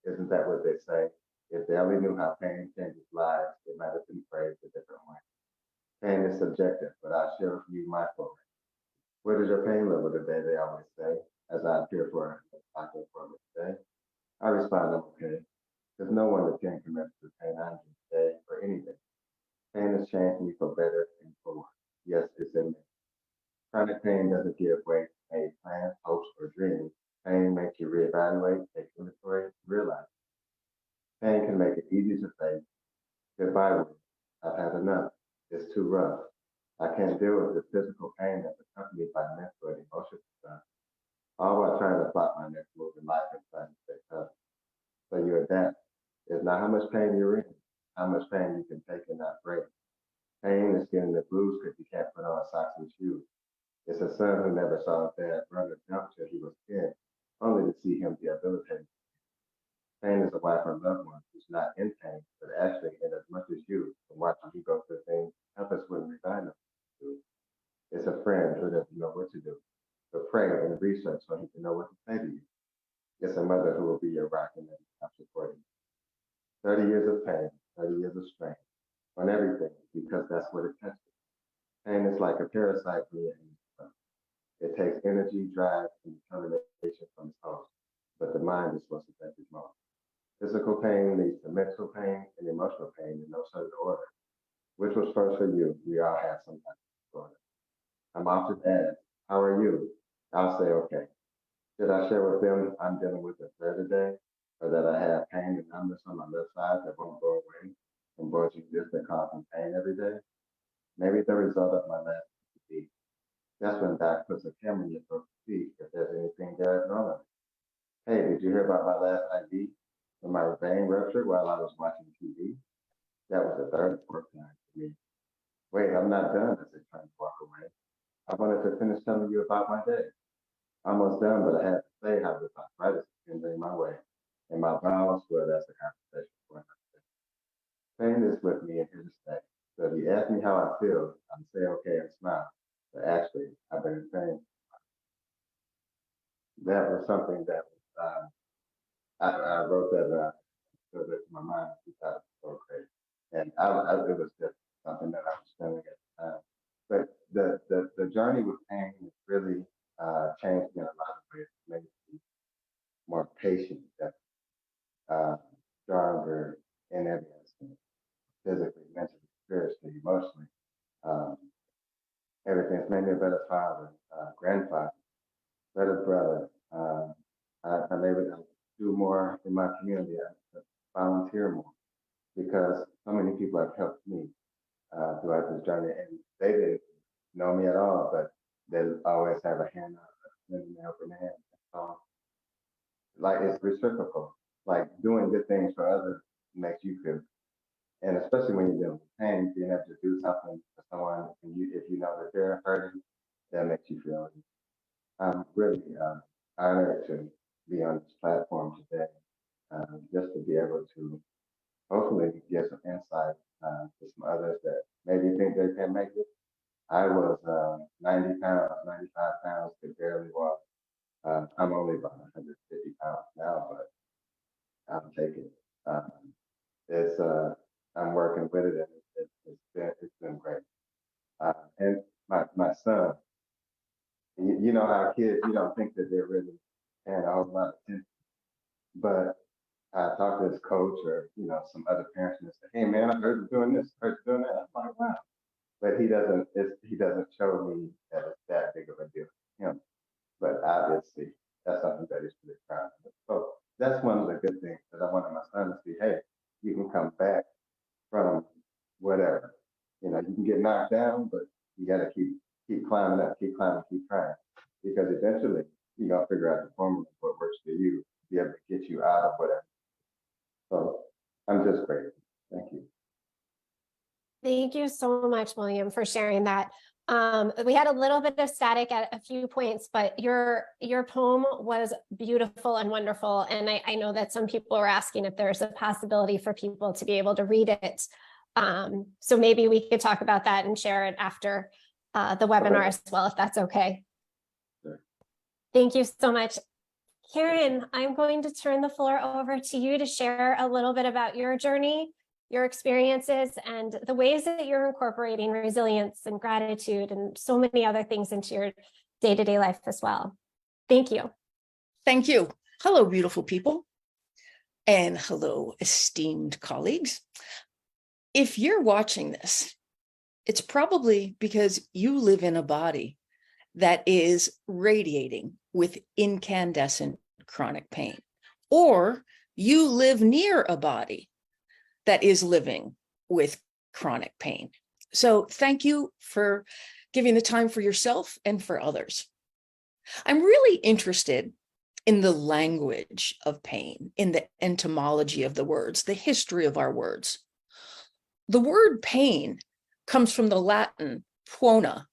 Isn't that what they say? If they only knew how pain changes lives, they might have been phrased a different way. Pain is subjective, but I'll share with you my story. What is your pain level today? They always say, as I appear for a doctor appointment today. I respond, I'm okay. There's no one that can commit to pain I am today or anything. Pain has changed me for better and for worse. Yes, it's in me. Chronic pain doesn't give way to any plans, hopes, or dreams. Pain makes you reevaluate, take inventory, realize. Pain can make it easy to say, goodbye with. I've had enough. It's too rough. I can't deal with the physical pain that's accompanied by mental and emotional stuff. All while trying to plot my next move in life and trying to stay tough. So you adapt. It's not how much pain you're in, how much pain you can take and not break. Pain is getting the blues because you can't put on socks and shoes. It's a son who never saw his dad brother jump till he was 10, only to see him debilitated. Pain is a wife or loved one who's not in pain, but actually in as much as you, from watching you go through things others wouldn't resign them to. It's a friend who doesn't know what to do, but pray and research so he can know what to say to you. It's a mother who will be your rock and never supporting you. 30 years of pain, 30 years of strain on everything, because that's what it tests. Pain is like a parasite when you're in the. It takes energy, drive, and determination from its host, but the mind is what's affected most. Physical pain leads to mental pain and emotional pain in no certain order. Which was first for you? We all have some type of disorder. I'm often asked, how are you? I'll say, okay. Should I share with them I'm dealing with a thread today, or that I have pain and numbness on my left side that won't go away from bulging disc that causes pain every day? Maybe the result of my last disease. That's when Doc puts a camera in your throat to see if there's anything there abnormal. Hey, did you hear about my last IV? When my vein ruptured while I was watching TV? That was the third or fourth time for me. Wait, I'm not done, as I turned to walk away. I wanted to finish telling you about my day. Almost done, but I had to say how this arthritis is hindering my way. And my bowels, well, that's a conversation for another day. Pain is with me and here to stay. So if you ask me how I feel, I'll say okay and smile. But actually, I've been in pain. That was something that was, I wrote that so that my mind was so crazy. And it was just something that I was feeling at the time. But the journey with pain has really changed me in a lot of ways. It made me more patient, uh, stronger in every aspect, physically, mentally, spiritually, emotionally. Um, Everything's made me a better father, grandfather, better brother. I'm able to do more in my community. I volunteer more because so many people have helped me throughout this journey, and they didn't know me at all, but they always have a hand up, lending an open hand. So, like it's reciprocal. Like doing good things for others makes you feel, and especially when you're dealing with pain, being able to do something for someone, and you if you know that they're hurting, that makes you feel. I'm really honored to be on this platform today, just to be able to hopefully give some insight to some others that maybe think they can make it. I was 90 pounds, 95 pounds, could barely walk. I'm only about 150 pounds now, but I'll take it. It's I'm working with it, and it's been great. And my son, you know how kids, you don't think that they're really paying a whole lot of attention, but I talk to his coach or some other parents and they say, "Hey man, I heard you doing this, I heard you doing that." I'm like, "Wow," but he doesn't show me that it's that big of a deal to him. But obviously, that's something that he's really proud of. So that's one of the good things that I wanted my son to see. Hey, you can come back from whatever. You can get knocked down, but you got to keep climbing up, keep climbing, keep trying, because eventually you're gonna figure out the formula of what works for you to be able to get you out of whatever. So I'm just grateful. Thank you. Thank you so much, William, for sharing that. We had a little bit of static at a few points, but your poem was beautiful and wonderful. And I know that some people are asking if there's a possibility for people to be able to read it. So maybe we could talk about that and share it after the webinar as well, if that's okay. Sure. Thank you so much. Karen, I'm going to turn the floor over to you to share a little bit about your journey, your experiences, and the ways that you're incorporating resilience and gratitude and so many other things into your day-to-day life as well. Thank you. Thank you. Hello, beautiful people. And hello, esteemed colleagues. If you're watching this, it's probably because you live in a body that is radiating with incandescent chronic pain, or you live near a body that is living with chronic pain. So thank you for giving the time for yourself and for others. I'm really interested in the language of pain, in the etymology of the words, the history of our words. The word pain comes from the Latin puna,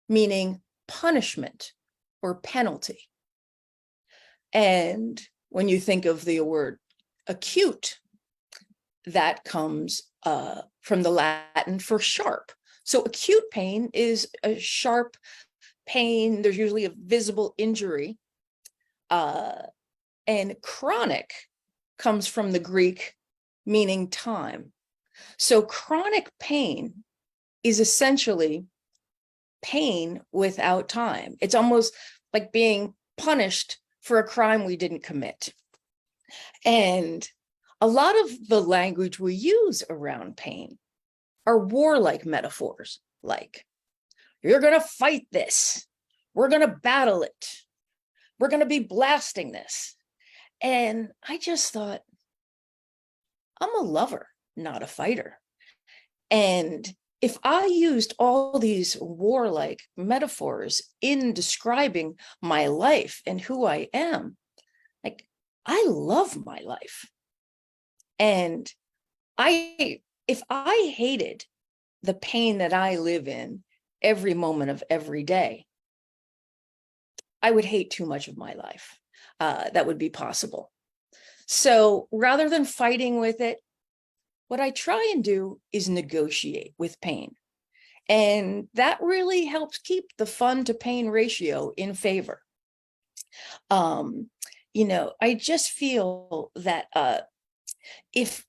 meaning punishment or penalty. And when you think of the word acute, that comes from the Latin for sharp. So acute pain is a sharp pain. There's usually a visible injury. And chronic comes from the Greek meaning time. So chronic pain is essentially pain without time. It's almost like being punished for a crime we didn't commit. And a lot of the language we use around pain are warlike metaphors, like, you're going to fight this. We're going to battle it. We're going to be blasting this. And I just thought, I'm a lover, not a fighter. And if I used all these warlike metaphors in describing my life and who I am, like, I love my life. And if I hated the pain that I live in every moment of every day, I would hate too much of my life. That would be possible. So rather than fighting with it, what I try and do is negotiate with pain. And that really helps keep the fun to pain ratio in favor. I just feel that if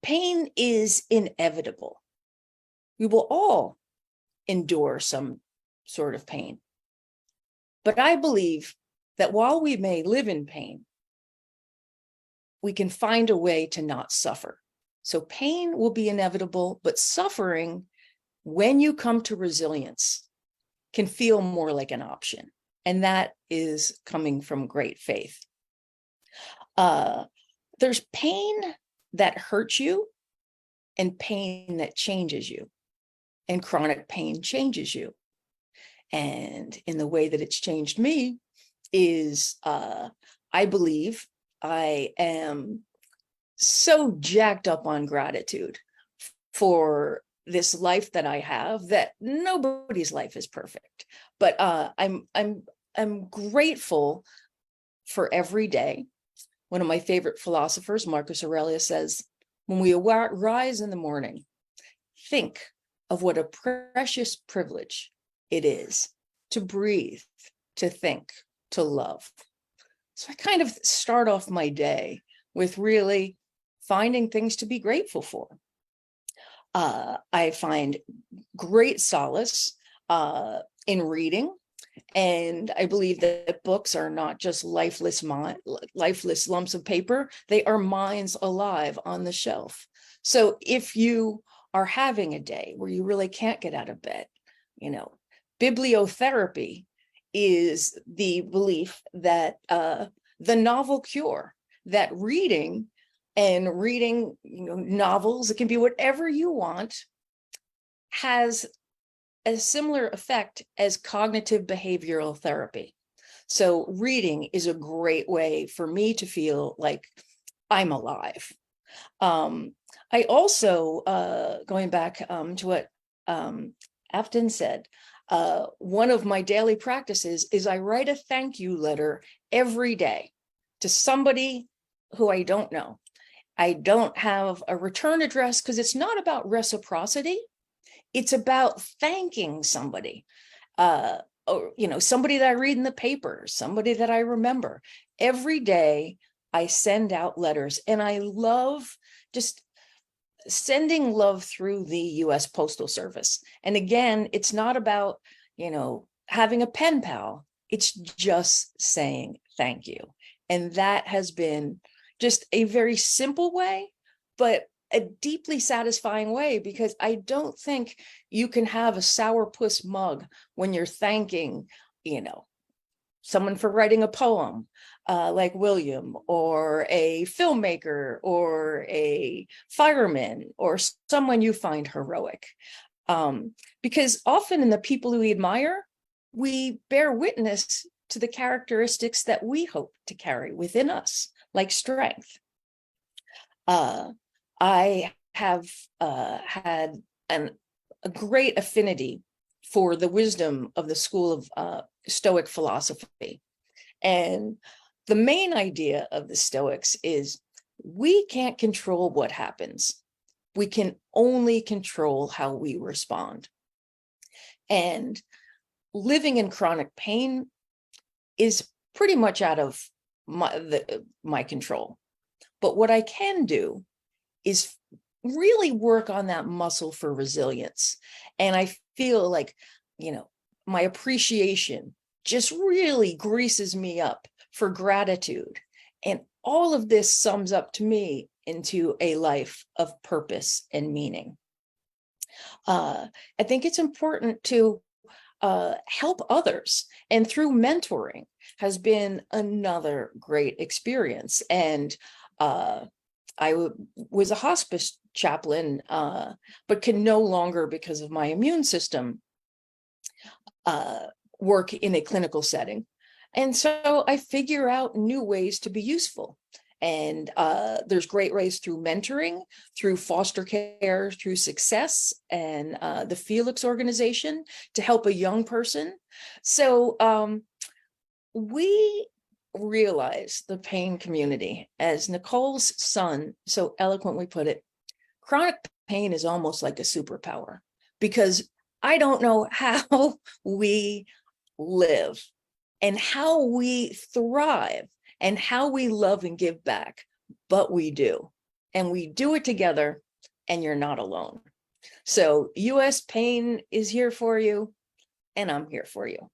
pain is inevitable, we will all endure some sort of pain. But I believe that while we may live in pain, we can find a way to not suffer. So pain will be inevitable, but suffering, when you come to resilience, can feel more like an option. And that is coming from great faith. There's pain that hurts you and pain that changes you. And chronic pain changes you. And in the way that it's changed me is, I believe I am so jacked up on gratitude for this life that I have, that nobody's life is perfect. But I'm grateful for every day. One of my favorite philosophers, Marcus Aurelius, says, when we rise in the morning, think of what a precious privilege it is to breathe, to think, to love. So I kind of start off my day with really finding things to be grateful for. I find great solace in reading. And I believe that books are not just lifeless lumps of paper. They are minds alive on the shelf. So if you are having a day where you really can't get out of bed, bibliotherapy is the belief that the novel cure, that reading novels, it can be whatever you want, has a similar effect as cognitive behavioral therapy. So reading is a great way for me to feel like I'm alive. I also, going back to what Afton said, one of my daily practices is I write a thank you letter every day to somebody who I don't know. I don't have a return address because it's not about reciprocity. It's about thanking somebody, or, somebody that I read in the paper, somebody that I remember. Every day I send out letters, and I love just sending love through the US Postal Service. And again, it's not about, having a pen pal. It's just saying thank you. And that has been just a very simple way, but a deeply satisfying way, because I don't think you can have a sourpuss mug when you're thanking, someone for writing a poem, like William, or a filmmaker, or a fireman, or someone you find heroic. Because often in the people we admire, we bear witness to the characteristics that we hope to carry within us, like strength. I have had a great affinity for the wisdom of the school of Stoic philosophy. And the main idea of the Stoics is we can't control what happens. We can only control how we respond. And living in chronic pain is pretty much out of my control. But what I can do is really work on that muscle for resilience. And I feel like, my appreciation just really greases me up for gratitude. And all of this sums up to me into a life of purpose and meaning. I think it's important to help others. And through mentoring has been another great experience. And I was a hospice chaplain, but can no longer, because of my immune system, work in a clinical setting. And so I figure out new ways to be useful. And there's great ways through mentoring, through foster care, through Success, and the Felix organization to help a young person. So we realize the pain community, as Nicole's son so eloquently put it, chronic pain is almost like a superpower, because I don't know how we live and how we thrive and how we love and give back, but we do. And we do it together, and you're not alone. So US Pain is here for you, and I'm here for you.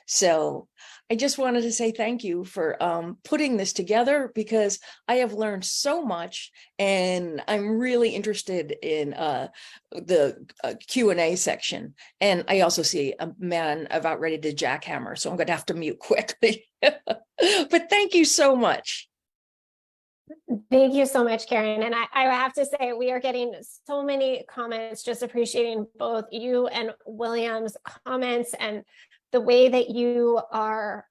So I just wanted to say thank you for putting this together, because I have learned so much, and I'm really interested in the Q&A section. And I also see a man about ready to jackhammer, so I'm going to have to mute quickly. But thank you so much. Thank you so much, Karen. And I have to say, we are getting so many comments, just appreciating both you and William's comments and the way that you are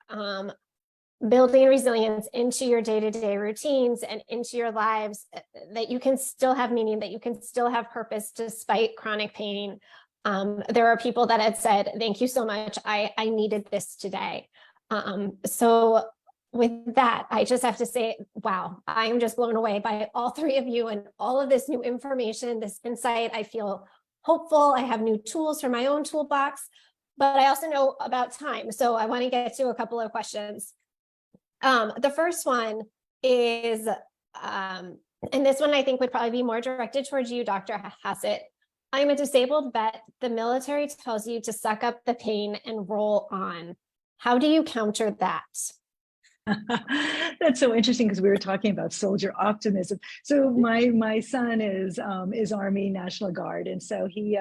building resilience into your day-to-day routines and into your lives, that you can still have meaning, that you can still have purpose despite chronic pain. There are people that had said, thank you so much. I needed this today. So with that, I just have to say, wow, I am just blown away by all three of you and all of this new information, this insight. I feel hopeful. I have new tools for my own toolbox, but I also know about time. So I want to get to a couple of questions. The first one is, and this one I think would probably be more directed towards you, Dr. Hassett. I'm a disabled vet. The military tells you to suck up the pain and roll on. How do you counter that? That's so interesting, because we were talking about soldier optimism. So my son is Army National Guard, and so he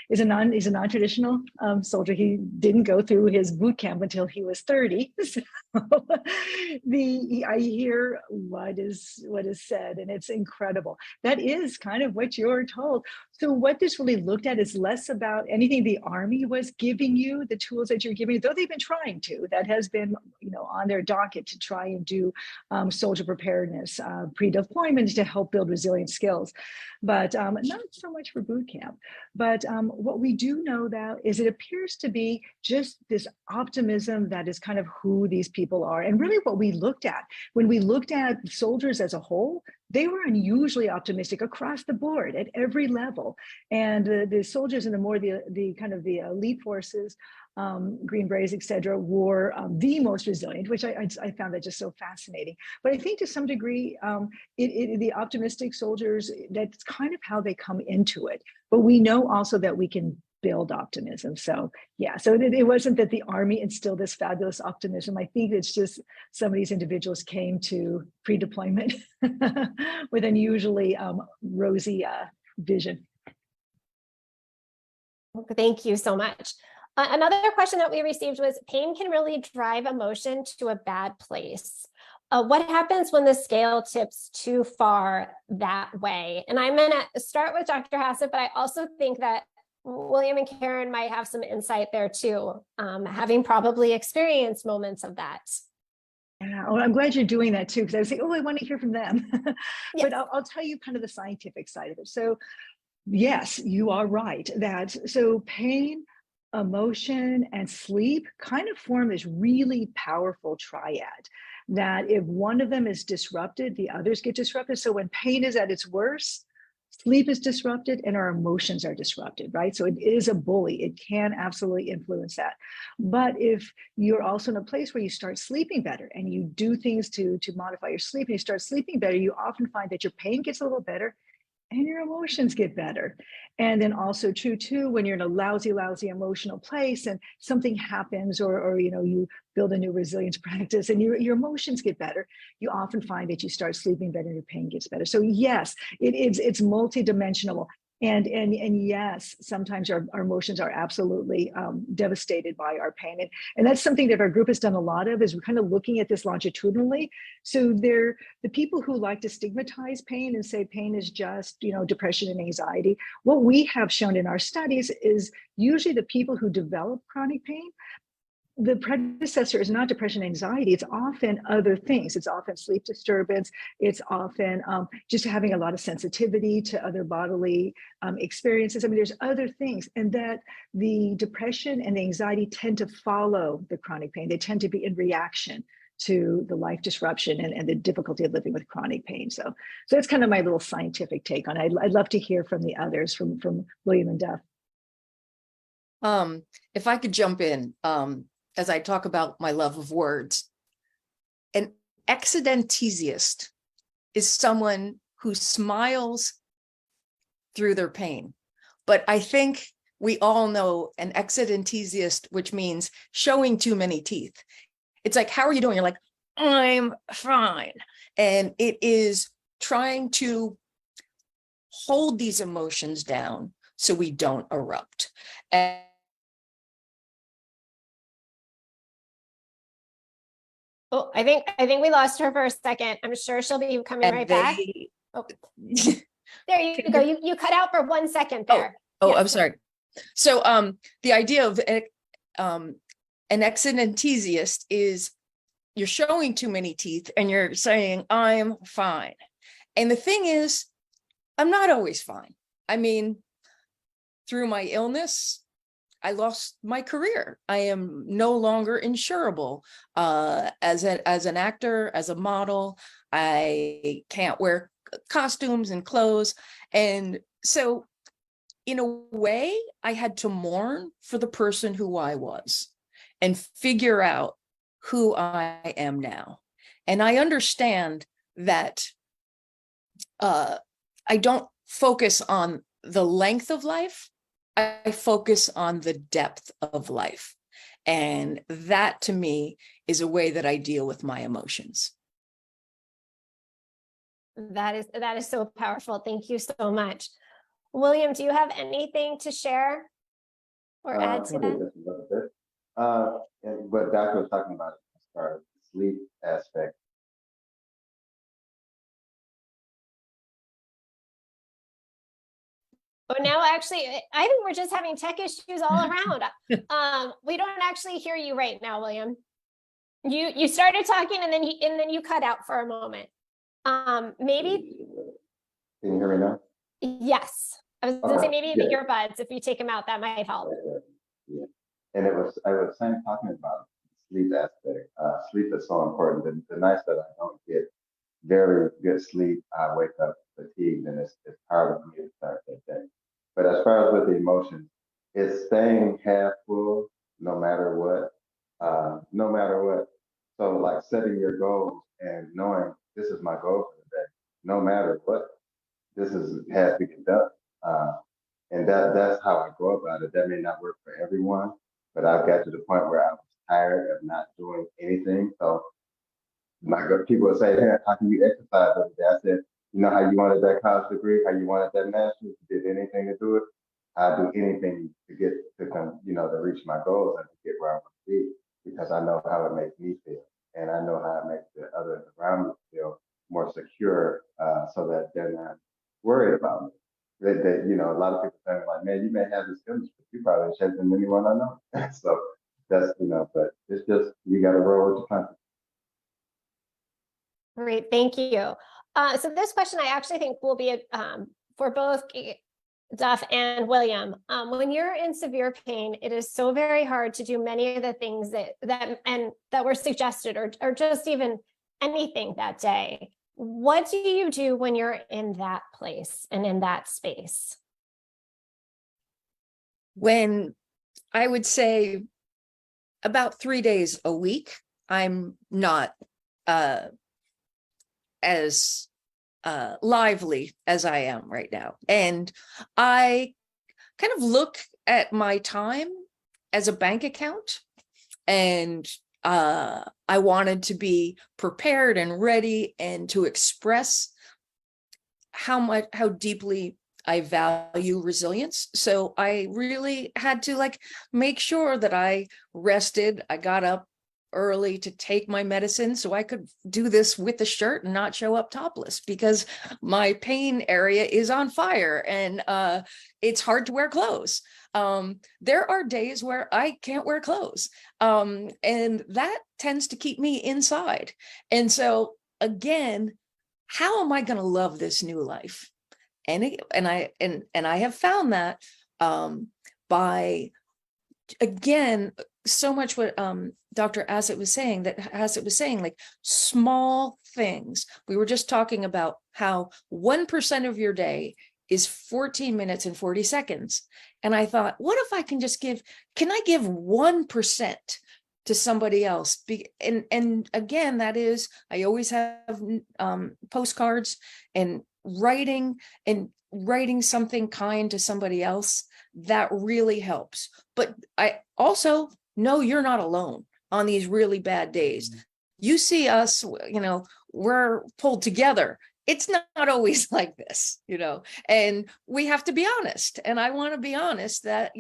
is he's a non-traditional soldier. He didn't go through his boot camp until he was 30. So I hear what is said, and it's incredible. That is kind of what you're told. So what this really looked at is less about anything the Army was giving you, the tools that you're giving, though they've been trying to. That has been on their docket to try and do soldier preparedness, pre-deployment, to help build resilient skills, but not so much for boot camp. But what we do know now is it appears to be just this optimism that is kind of who these people are. And really what we looked at, when we looked at soldiers as a whole, they were unusually optimistic across the board at every level. And the soldiers in the kind of the elite forces, Green Berets, et cetera, were the most resilient, which I found that just so fascinating. But I think to some degree, the optimistic soldiers, that's kind of how they come into it. But we know also that we can build optimism. So yeah, so it wasn't that the Army instilled this fabulous optimism. I think it's just some of these individuals came to pre-deployment with unusually rosy vision. Thank you so much. Another question that we received was, pain can really drive emotion to a bad place. What happens when the scale tips too far that way? And I'm going to start with Dr. Hassett, but I also think that William and Karen might have some insight there too, having probably experienced moments of that. Yeah, well, I'm glad you're doing that too, because I was saying, oh, I want to hear from them. Yes. But I'll tell you kind of the scientific side of it. So yes, you are right that so pain, emotion, and sleep kind of form this really powerful triad that if one of them is disrupted, the others get disrupted. So when pain is at its worst, sleep is disrupted and our emotions are disrupted, right? So it is a bully. It can absolutely influence that. But if you're also in a place where you start sleeping better and you do things to modify your sleep and you start sleeping better, you often find that your pain gets a little better and your emotions get better. And then also true too, when you're in a lousy emotional place and something happens or you build a new resilience practice and your emotions get better, you often find that you start sleeping better and your pain gets better. So yes, it's multidimensional. And yes, sometimes our emotions are absolutely devastated by our pain. And that's something that our group has done a lot of, is we're kind of looking at this longitudinally. So they're the people who like to stigmatize pain and say pain is just, depression and anxiety. What we have shown in our studies is usually the people who develop chronic pain, the predecessor is not depression and anxiety. It's often other things. It's often sleep disturbance. It's often just having a lot of sensitivity to other bodily experiences. I mean, there's other things, and that the depression and the anxiety tend to follow the chronic pain. They tend to be in reaction to the life disruption and the difficulty of living with chronic pain. So that's kind of my little scientific take on it. I'd love to hear from the others, from William and Duff. If I could jump in, as I talk about my love of words, an excidentesiast is someone who smiles through their pain. But I think we all know an excidentesiast, which means showing too many teeth. It's like, how are you doing? You're like, I'm fine. And it is trying to hold these emotions down so we don't erupt. And Oh, I think we lost her for a second. I'm sure she'll be coming right back. Oh, there you go. You cut out for 1 second there. Oh, Yes. I'm sorry. So the idea of an excidentesiast is you're showing too many teeth and you're saying, I'm fine. And the thing is, I'm not always fine. I mean, through my illness, I lost my career. I am no longer insurable as an actor, as a model. I can't wear costumes and clothes. And so in a way, I had to mourn for the person who I was and figure out who I am now. And I understand that I don't focus on the length of life. I focus on the depth of life. And that to me is a way that I deal with my emotions. That is so powerful. Thank you so much. William, do you have anything to share or add to that? Just a little bit. And what Doctor was talking about as far as the sleep aspect. Oh, now actually, I think we're just having tech issues all around. We don't actually hear you right now, William. You started talking and then you cut out for a moment. Maybe. Can you hear me now? Yes. I was gonna say maybe the Yeah. earbuds, if you take them out, that might help. Yeah. And I was saying, talking about sleep aspect. Sleep is so important. The nights that I don't get very good sleep, I wake up fatigued, and it's hard for me to start that day. But as far as with the emotions, it's staying half full no matter what. No matter what. So like setting your goals and knowing this is my goal for the day, no matter what, this has to get done. And that's how I go about it. That that may not work for everyone, but I've got to the point where I was tired of not doing anything. So people would say, hey, how can you exercise every day? I said, you know how you wanted that college degree, how you wanted that master's, you did anything to do it. I'd do anything to get to come, to reach my goals and to get where I want to be, because I know how it makes me feel, and I know how it makes the others around me feel more secure, so that they're not worried about me. A lot of people say like, man, you may have this illness, but you probably shouldn't than anyone I know. So that's, but it's just, you got to roll with the punches. Great, thank you. So this question I actually think will be for both Duff and William. When you're in severe pain, it is so very hard to do many of the things that were suggested, or just even anything that day. What do you do when you're in that place and in that space? When I would say about 3 days a week, I'm not as lively as I am right now. And I kind of look at my time as a bank account, and I wanted to be prepared and ready and to express how deeply I value resilience. So I really had to make sure that I rested. I got up early to take my medicine so I could do this with the shirt and not show up topless, because my pain area is on fire and it's hard to wear clothes. There are days where I can't wear clothes, and that tends to keep me inside. And so again, how am I going to love this new life? And I have found that by, again, so much what Dr. Assett was saying, like small things. We were just talking about how 1% of your day is 14 minutes and 40 seconds. And I thought, what if I can I give 1% to somebody else? And again, that is, I always have postcards and writing something kind to somebody else. That really helps. But I also know you're not alone on these really bad days. You see us, we're pulled together. It's not always like this, and we have to be honest. And I want to be honest that,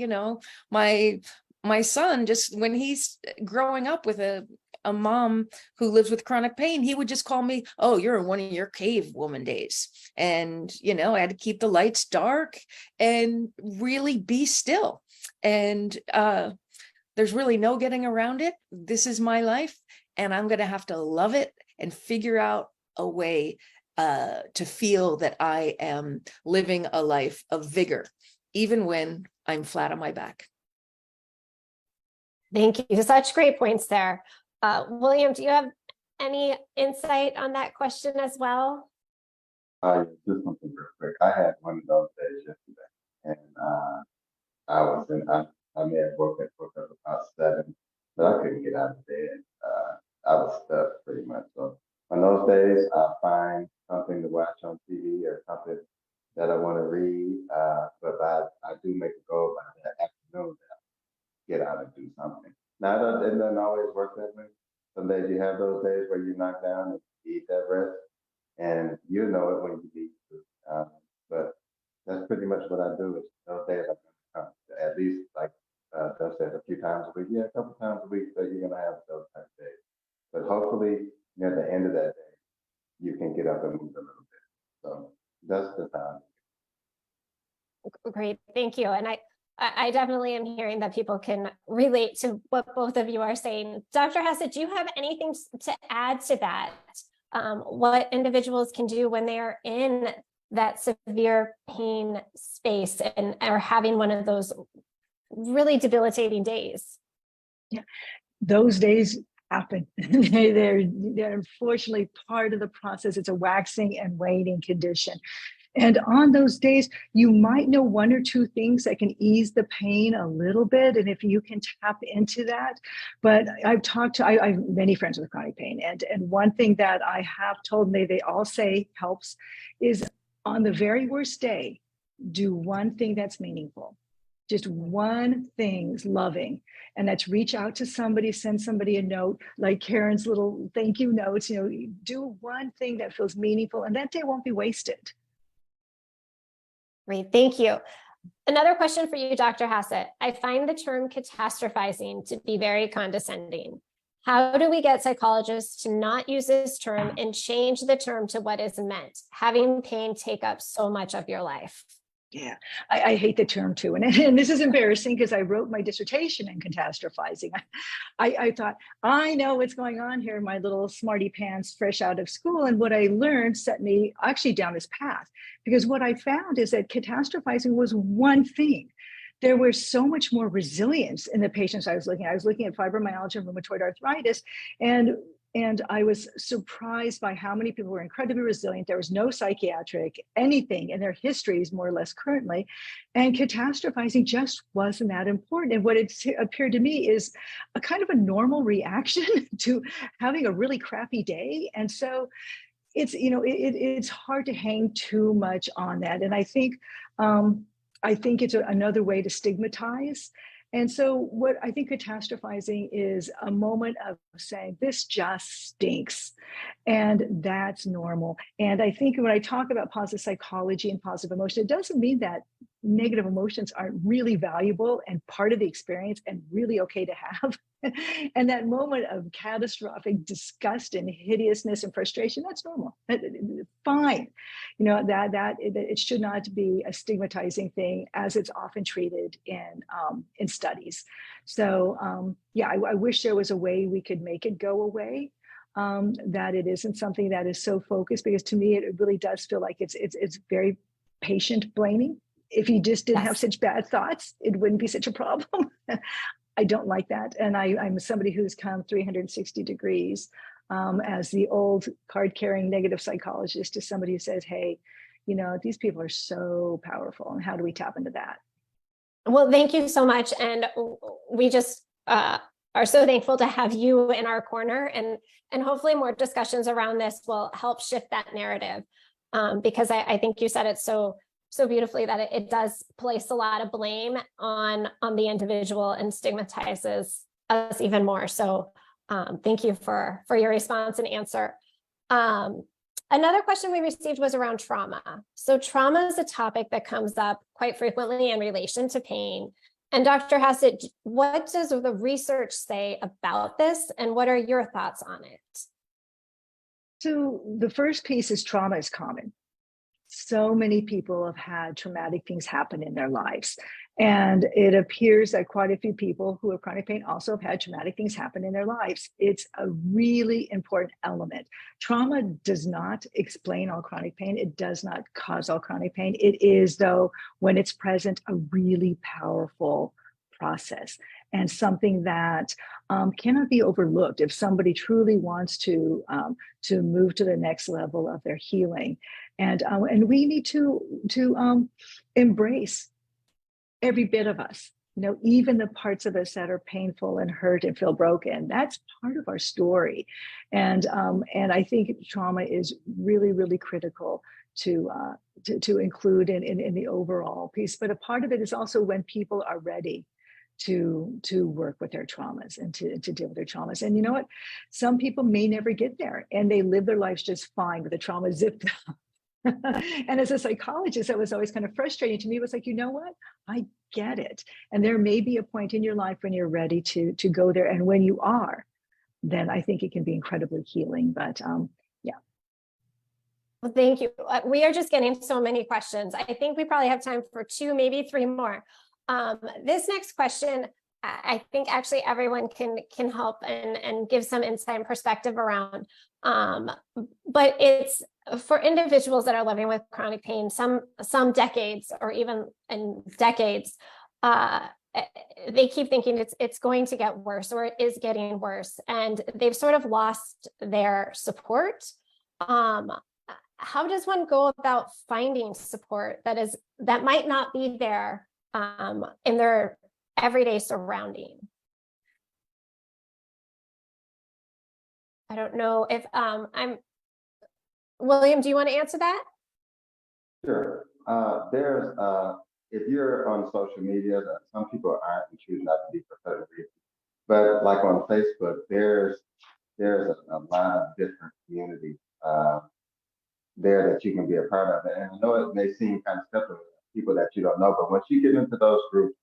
my son, just when he's growing up with a mom who lives with chronic pain, he would just call me, oh, you're in one of your cave woman days. And, I had to keep the lights dark and really be still. And there's really no getting around it. This is my life, and I'm going to have to love it and figure out a way to feel that I am living a life of vigor, even when I'm flat on my back. Thank you. Such great points there. William, do you have any insight on that question as well? Just something real quick. I had one of those days yesterday, and I may have woke up about 7, but I couldn't get out of bed. I was stuck pretty much. So on those days, I find something to watch on TV or something that I want to read. But I do make a goal by the afternoon that I get out and do something. Now, it doesn't always work that way. Some days you have those days where you knock down and you need that rest, and you know it when you need to. But that's pretty much what I do. Is those days I'm going to come, at least Doug said, a few times a week. Yeah, a couple times a week that you're going to have those type of days. But hopefully, near the end of that day, you can get up and move a little bit. So that's the time. Great, thank you. And I definitely am hearing that people can relate to what both of you are saying. Dr. Hassett, do you have anything to add to that? What individuals can do when they are in that severe pain space and are having one of those really debilitating days? Yeah, those days happen. they're unfortunately part of the process. It's a waxing and waning condition. And on those days, you might know 1 or 2 things that can ease the pain a little bit. And if you can tap into that, but I have many friends with chronic pain. And one thing that I have told them, they all say helps, is on the very worst day, do one thing that's meaningful. just one thing's loving, and that's reach out to somebody, send somebody a note, like Karen's little thank you notes, do one thing that feels meaningful, and that day won't be wasted. Great, thank you. Another question for you, Dr. Hassett. I find the term catastrophizing to be very condescending. How do we get psychologists to not use this term and change the term to what is meant, having pain take up so much of your life? Yeah, I hate the term too. And this is embarrassing because I wrote my dissertation in catastrophizing. I thought, I know what's going on here, my little smarty pants fresh out of school. And what I learned set me actually down this path, because what I found is that catastrophizing was one thing. There was so much more resilience in the patients I was looking at. I was looking at fibromyalgia and rheumatoid arthritis, and I was surprised by how many people were incredibly resilient. There was no psychiatric anything in their histories, more or less currently. And catastrophizing just wasn't that important. And what it appeared to me is a kind of a normal reaction to having a really crappy day. And so it's hard to hang too much on that. And I think it's another way to stigmatize. And so what I think catastrophizing is a moment of saying, this just stinks. And that's normal. And I think when I talk about positive psychology and positive emotion, it doesn't mean that negative emotions aren't really valuable and part of the experience and really okay to have. And that moment of catastrophic disgust and hideousness and frustration, that's normal. Fine. That it should not be a stigmatizing thing as it's often treated in studies. So I wish there was a way we could make it go away. That it isn't something that is so focused, because to me, it really does feel like it's very patient blaming. If you just didn't have such bad thoughts, it wouldn't be such a problem. I don't like that. And I'm somebody who's come 360 degrees as the old card-carrying negative psychologist to somebody who says, hey, these people are so powerful, and how do we tap into that? Well, thank you so much. And we just are so thankful to have you in our corner, and hopefully more discussions around this will help shift that narrative. Because I think you said it so beautifully that it does place a lot of blame on the individual and stigmatizes us even more. So thank you for your response and answer. Another question we received was around trauma. So trauma is a topic that comes up quite frequently in relation to pain. And Dr. Hassett, what does the research say about this, and what are your thoughts on it? So the first piece is trauma is common. So many people have had traumatic things happen in their lives. And it appears that quite a few people who have chronic pain also have had traumatic things happen in their lives. It's a really important element. Trauma does not explain all chronic pain. It does not cause all chronic pain. It is, though, when it's present, a really powerful process, and something that cannot be overlooked if somebody truly wants to move to the next level of their healing. And we need to embrace every bit of us, even the parts of us that are painful and hurt and feel broken. That's part of our story. And I think trauma is really, really critical to include in the overall piece. But a part of it is also when people are ready to work with their traumas and to deal with their traumas. And you know what? Some people may never get there, and they live their lives just fine with the trauma zipped up. And as a psychologist, that was always kind of frustrating to me. It was like, you know what? I get it. And there may be a point in your life when you're ready to go there. And when you are, then I think it can be incredibly healing. But yeah. Well, thank you. We are just getting so many questions. I think we probably have time for 2, maybe 3 more. This next question, I think actually everyone can help and give some insight and perspective around. But it's for individuals that are living with chronic pain, some decades or even in decades, they keep thinking it's going to get worse, or it is getting worse, and they've sort of lost their support. How does one go about finding support that might not be there in their everyday surrounding? I don't know if William, do you want to answer that? Sure. if you're on social media, some people aren't and choose not to be for certain reasons. But like on Facebook, there's a lot of different communities there that you can be a part of. And I know it may seem kind of separate, people that you don't know, but once you get into those groups,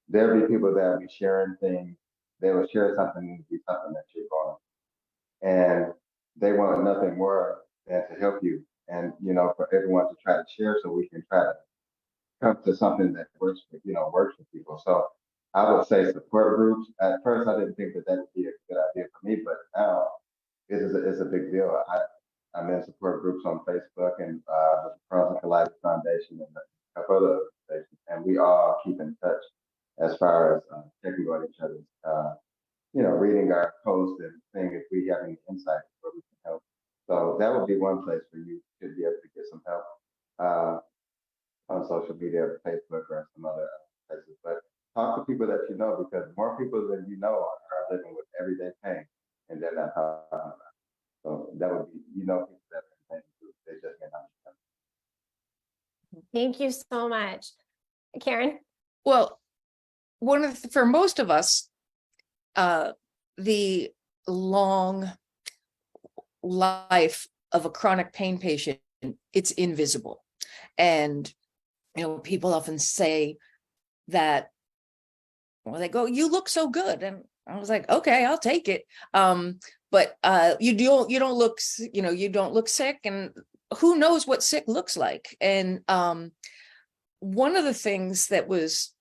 there'll be people that will be sharing things. They will share something and be something that you're going, and they want nothing more than to help you, and for everyone to try to share so we can try to come to something that works for people. So I would say support groups. At first, I didn't think that that would be a good idea for me, but now it's a big deal. I'm in support groups on Facebook and the Pros and Colliders Foundation and a couple other organizations, and we all keep in touch as far as checking on each other's, reading our posts and seeing if we have any insights where we can help. So that would be one place where you could be able to get some help on social media, or Facebook, or some other places. But talk to people that you know, because more people than you know are living with everyday pain, and they're not talking about it. So that would be, people that are in pain too. They just may not understand. Thank you so much. Karen? Well, for most of us, the long life of a chronic pain patient, it's invisible. And, people often say that, they go, "You look so good." And I was like, okay, I'll take it. But you don't look sick, and who knows what sick looks like. And one of the things that was,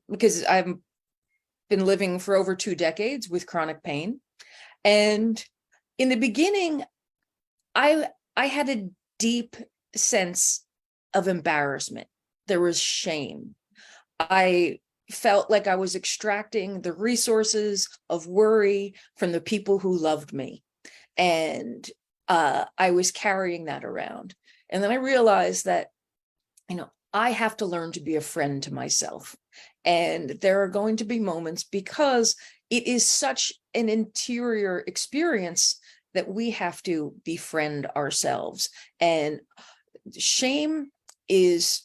because I've been living for over 2 decades with chronic pain. And in the beginning, I had a deep sense of embarrassment. There was shame. I felt like I was extracting the resources of worry from the people who loved me. And I was carrying that around. And then I realized that, I have to learn to be a friend to myself. And there are going to be moments, because it is such an interior experience, that we have to befriend ourselves. And shame is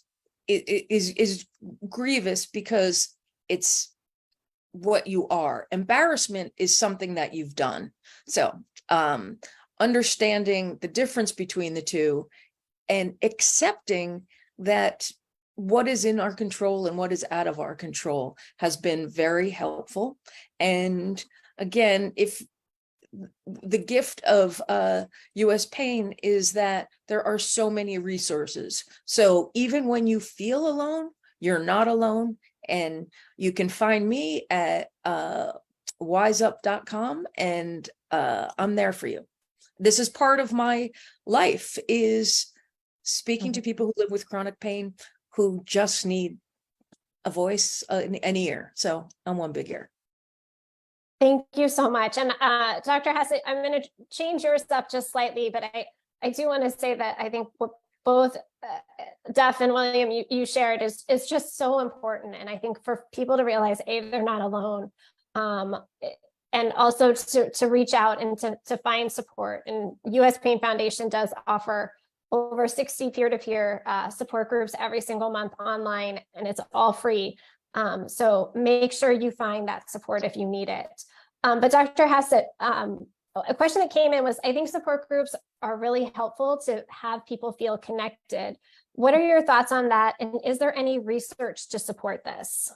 grievous because it's what you are. Embarrassment is something that you've done. So understanding the difference between the two and accepting that what is in our control and what is out of our control has been very helpful. And again, if the gift of US Pain is that there are so many resources. So even when you feel alone, you're not alone. And you can find me at wiseup.com, and I'm there for you. This is part of my life, is speaking to people who live with chronic pain, who just need a voice, an ear. So I'm one big ear. Thank you so much. And Dr. Hassett, I'm going to change yours up just slightly, but I do want to say that I think what both Duff and William you shared is just so important. And I think for people to realize, they're not alone. And also to reach out and to find support. And US Pain Foundation does offer over 60 peer-to-peer support groups every single month online, and it's all free. So make sure you find that support if you need it. But Dr. Hassett, a question that came in was, I think support groups are really helpful to have people feel connected. What are your thoughts on that? And is there any research to support this?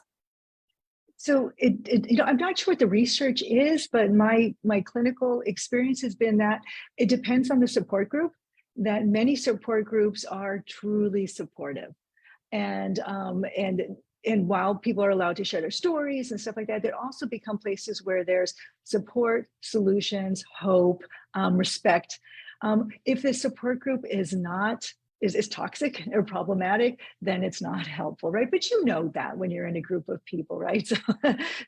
So I'm not sure what the research is, but my clinical experience has been that it depends on the support group, that many support groups are truly supportive. And while people are allowed to share their stories and stuff like that, they also become places where there's support, solutions, hope, respect. If the support group is toxic or problematic, then it's not helpful, right? But you know that when you're in a group of people, right?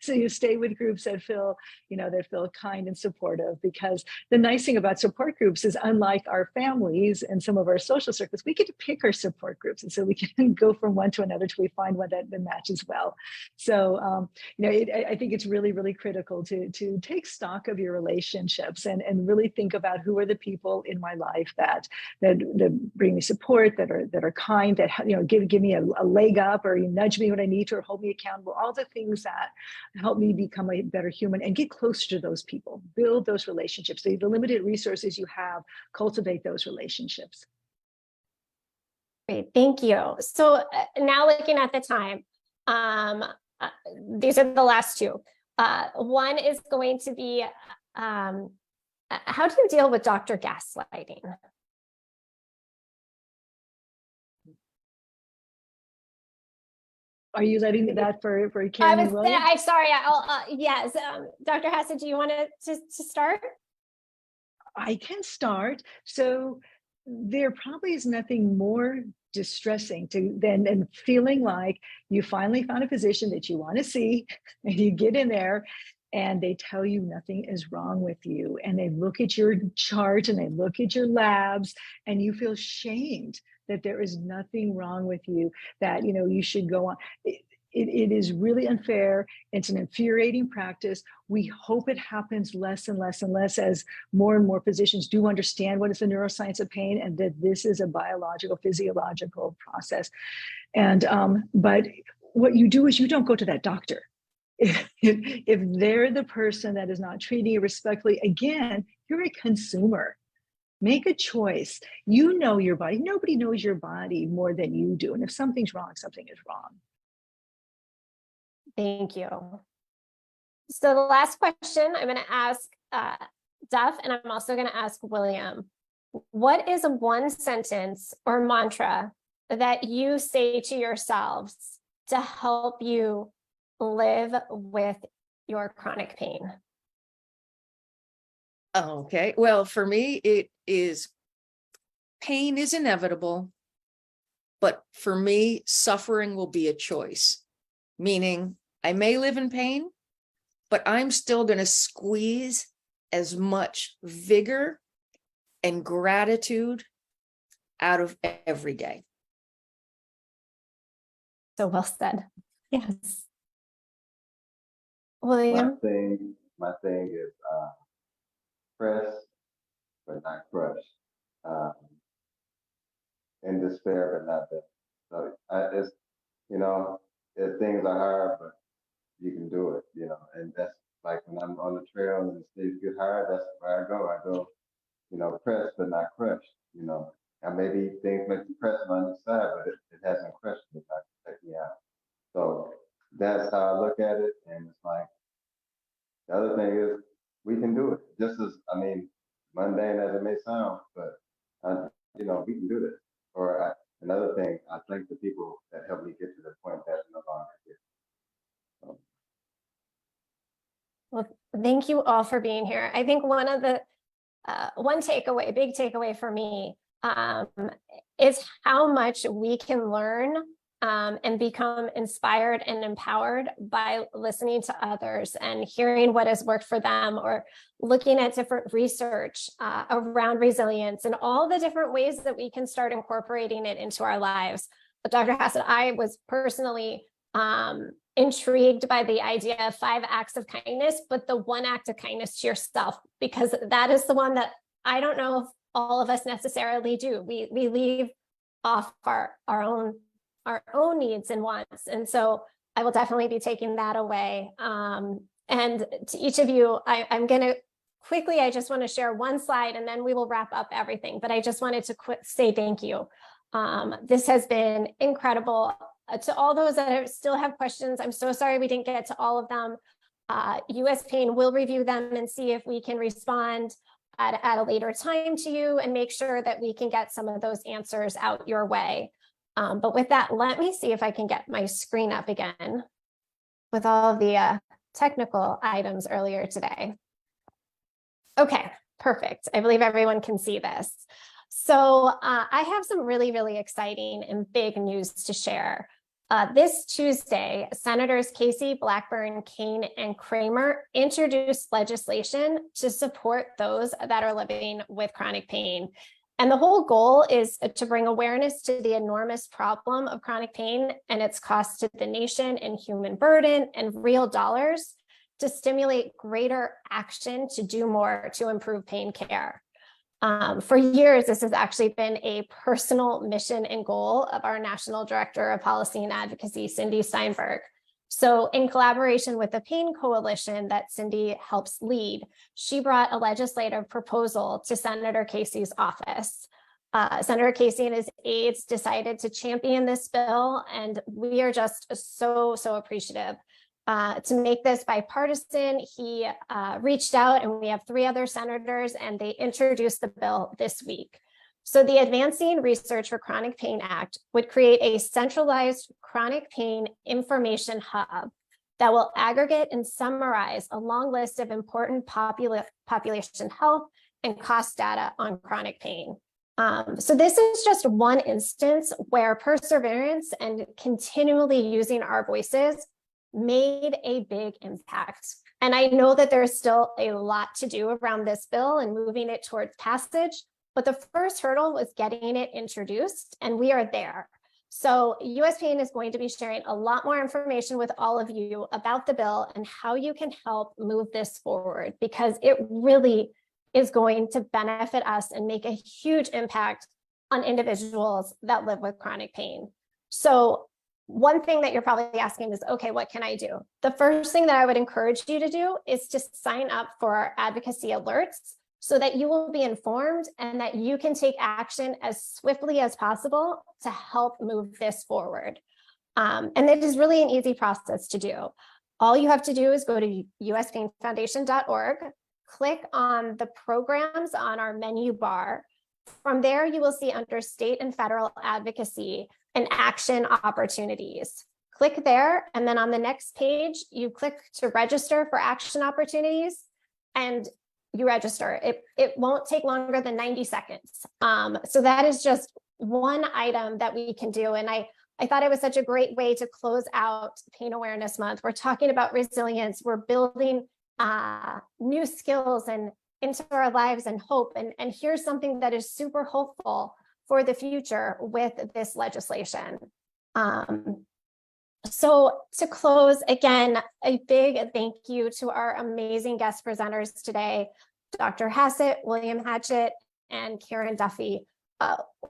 So you stay with groups that feel kind and supportive, because the nice thing about support groups is, unlike our families and some of our social circles, we get to pick our support groups. And so we can go from one to another till we find one that matches well. So, I think it's really, really critical to take stock of your relationships and really think about, who are the people in my life that bring me support, support, that are kind, that give me a leg up, or you nudge me when I need to, or hold me accountable. All the things that help me become a better human and get closer to those people, build those relationships. The limited resources you have, cultivate those relationships. Great, thank you. So now looking at the time, these are the last two. One is going to be, how do you deal with doctor gaslighting? Are you letting that for I Karen and was, William? I'm sorry, yes, Dr. Hassett, do you want to start? I can start. So there probably is nothing more distressing than feeling like you finally found a physician that you want to see, and you get in there and they tell you nothing is wrong with you, and they look at your chart and they look at your labs, and you feel shamed that there is nothing wrong with you, that you should go on. It is really unfair. It's an infuriating practice. We hope it happens less and less and less as more and more physicians do understand what is the neuroscience of pain, and that this is a biological, physiological process. And but what you do is you don't go to that doctor. If they're the person that is not treating you respectfully, again, you're a consumer. Make a choice. You know your body. Nobody knows your body more than you do. And if something's wrong, something is wrong. Thank you. So the last question I'm going to ask Duff, and I'm also going to ask William. What is a one sentence or mantra that you say to yourselves to help you live with your chronic pain? Okay, well, for me, it is pain is inevitable, but for me, suffering will be a choice. Meaning, I may live in pain, but I'm still going to squeeze as much vigor and gratitude out of every day. So well said. Yes. William? My thing is press, but not crush. In despair, but not death. So it's, if things are hard, but you can do it, and that's like when I'm on the trail and things get hard, that's where I go. I go, press, but not crush, and maybe things may be pressing on the side, but it hasn't crushed me, not to take me out. So that's how I look at it. And it's like, the other thing is, we can do it. Just as, mundane as it may sound, but, we can do this. Or another thing, I thank the people that helped me get to the point that no longer here. So. Well, thank you all for being here. I think one of the big takeaway for me is how much we can learn and become inspired and empowered by listening to others and hearing what has worked for them, or looking at different research around resilience and all the different ways that we can start incorporating it into our lives. But Dr. Hassett, I was personally intrigued by the idea of 5 acts of kindness, but the one act of kindness to yourself, because that is the one that I don't know if all of us necessarily do. We leave off our own needs and wants. And so I will definitely be taking that away. And to each of you, I'm going to quickly, I just want to share one slide and then we will wrap up everything. But I just wanted to say thank you. This has been incredible. To all those that still have questions, I'm so sorry we didn't get to all of them. US Pain will review them and see if we can respond at a later time to you and make sure that we can get some of those answers out your way. But with that, let me see if I can get my screen up again with all of the technical items earlier today. Okay, perfect. I believe everyone can see this. So I have some really, really exciting and big news to share. This Tuesday, Senators Casey, Blackburn, Kane, and Kramer introduced legislation to support those that are living with chronic pain. And the whole goal is to bring awareness to the enormous problem of chronic pain and its cost to the nation in human burden and real dollars, to stimulate greater action to do more to improve pain care. For years, this has actually been a personal mission and goal of our National Director of Policy and Advocacy, Cindy Steinberg. So in collaboration with the Pain Coalition that Cindy helps lead, she brought a legislative proposal to Senator Casey's office. Senator Casey and his aides decided to champion this bill, and we are just so appreciative. To make this bipartisan, he reached out, and we have 3 other senators, and they introduced the bill this week. So the Advancing Research for Chronic Pain Act would create a centralized chronic pain information hub that will aggregate and summarize a long list of important population health and cost data on chronic pain. So this is just one instance where perseverance and continually using our voices made a big impact. And I know that there's still a lot to do around this bill and moving it towards passage, but the first hurdle was getting it introduced, and we are there. So US Pain is going to be sharing a lot more information with all of you about the bill and how you can help move this forward, because it really is going to benefit us and make a huge impact on individuals that live with chronic pain. So one thing that you're probably asking is, okay, what can I do? The first thing that I would encourage you to do is to sign up for our advocacy alerts so that you will be informed and that you can take action as swiftly as possible to help move this forward. And it is really an easy process to do. All you have to do is go to uspainfoundation.org, click on the programs on our menu bar. From there, you will see under state and federal advocacy and action opportunities. Click there, and then on the next page, you click to register for action opportunities, and you register. It won't take longer than 90 seconds. So that is just one item that we can do. And I thought it was such a great way to close out Pain Awareness Month. We're talking about resilience. We're building new skills and into our lives and hope. And here's something that is super hopeful for the future with this legislation. So to close, again, a big thank you to our amazing guest presenters today, Dr. Hassett, William Hatchett, and Karen Duffy.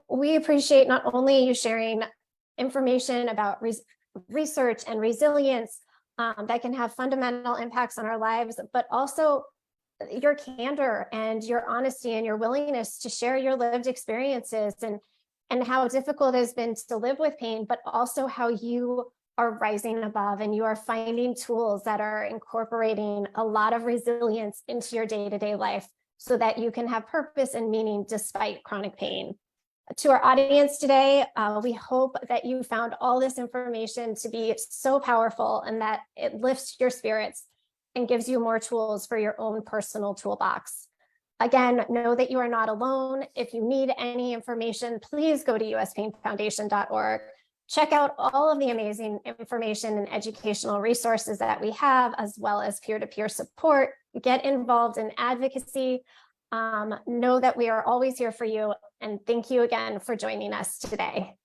We appreciate not only you sharing information about research and resilience that can have fundamental impacts on our lives, but also your candor and your honesty and your willingness to share your lived experiences and how difficult it has been to live with pain, but also how you are rising above and you are finding tools that are incorporating a lot of resilience into your day-to-day life so that you can have purpose and meaning despite chronic pain. To our audience today, we hope that you found all this information to be so powerful and that it lifts your spirits and gives you more tools for your own personal toolbox. Again, know that you are not alone. If you need any information, please go to uspainfoundation.org. Check out all of the amazing information and educational resources that we have, as well as peer-to-peer support. Get involved in advocacy. Know that we are always here for you. And thank you again for joining us today.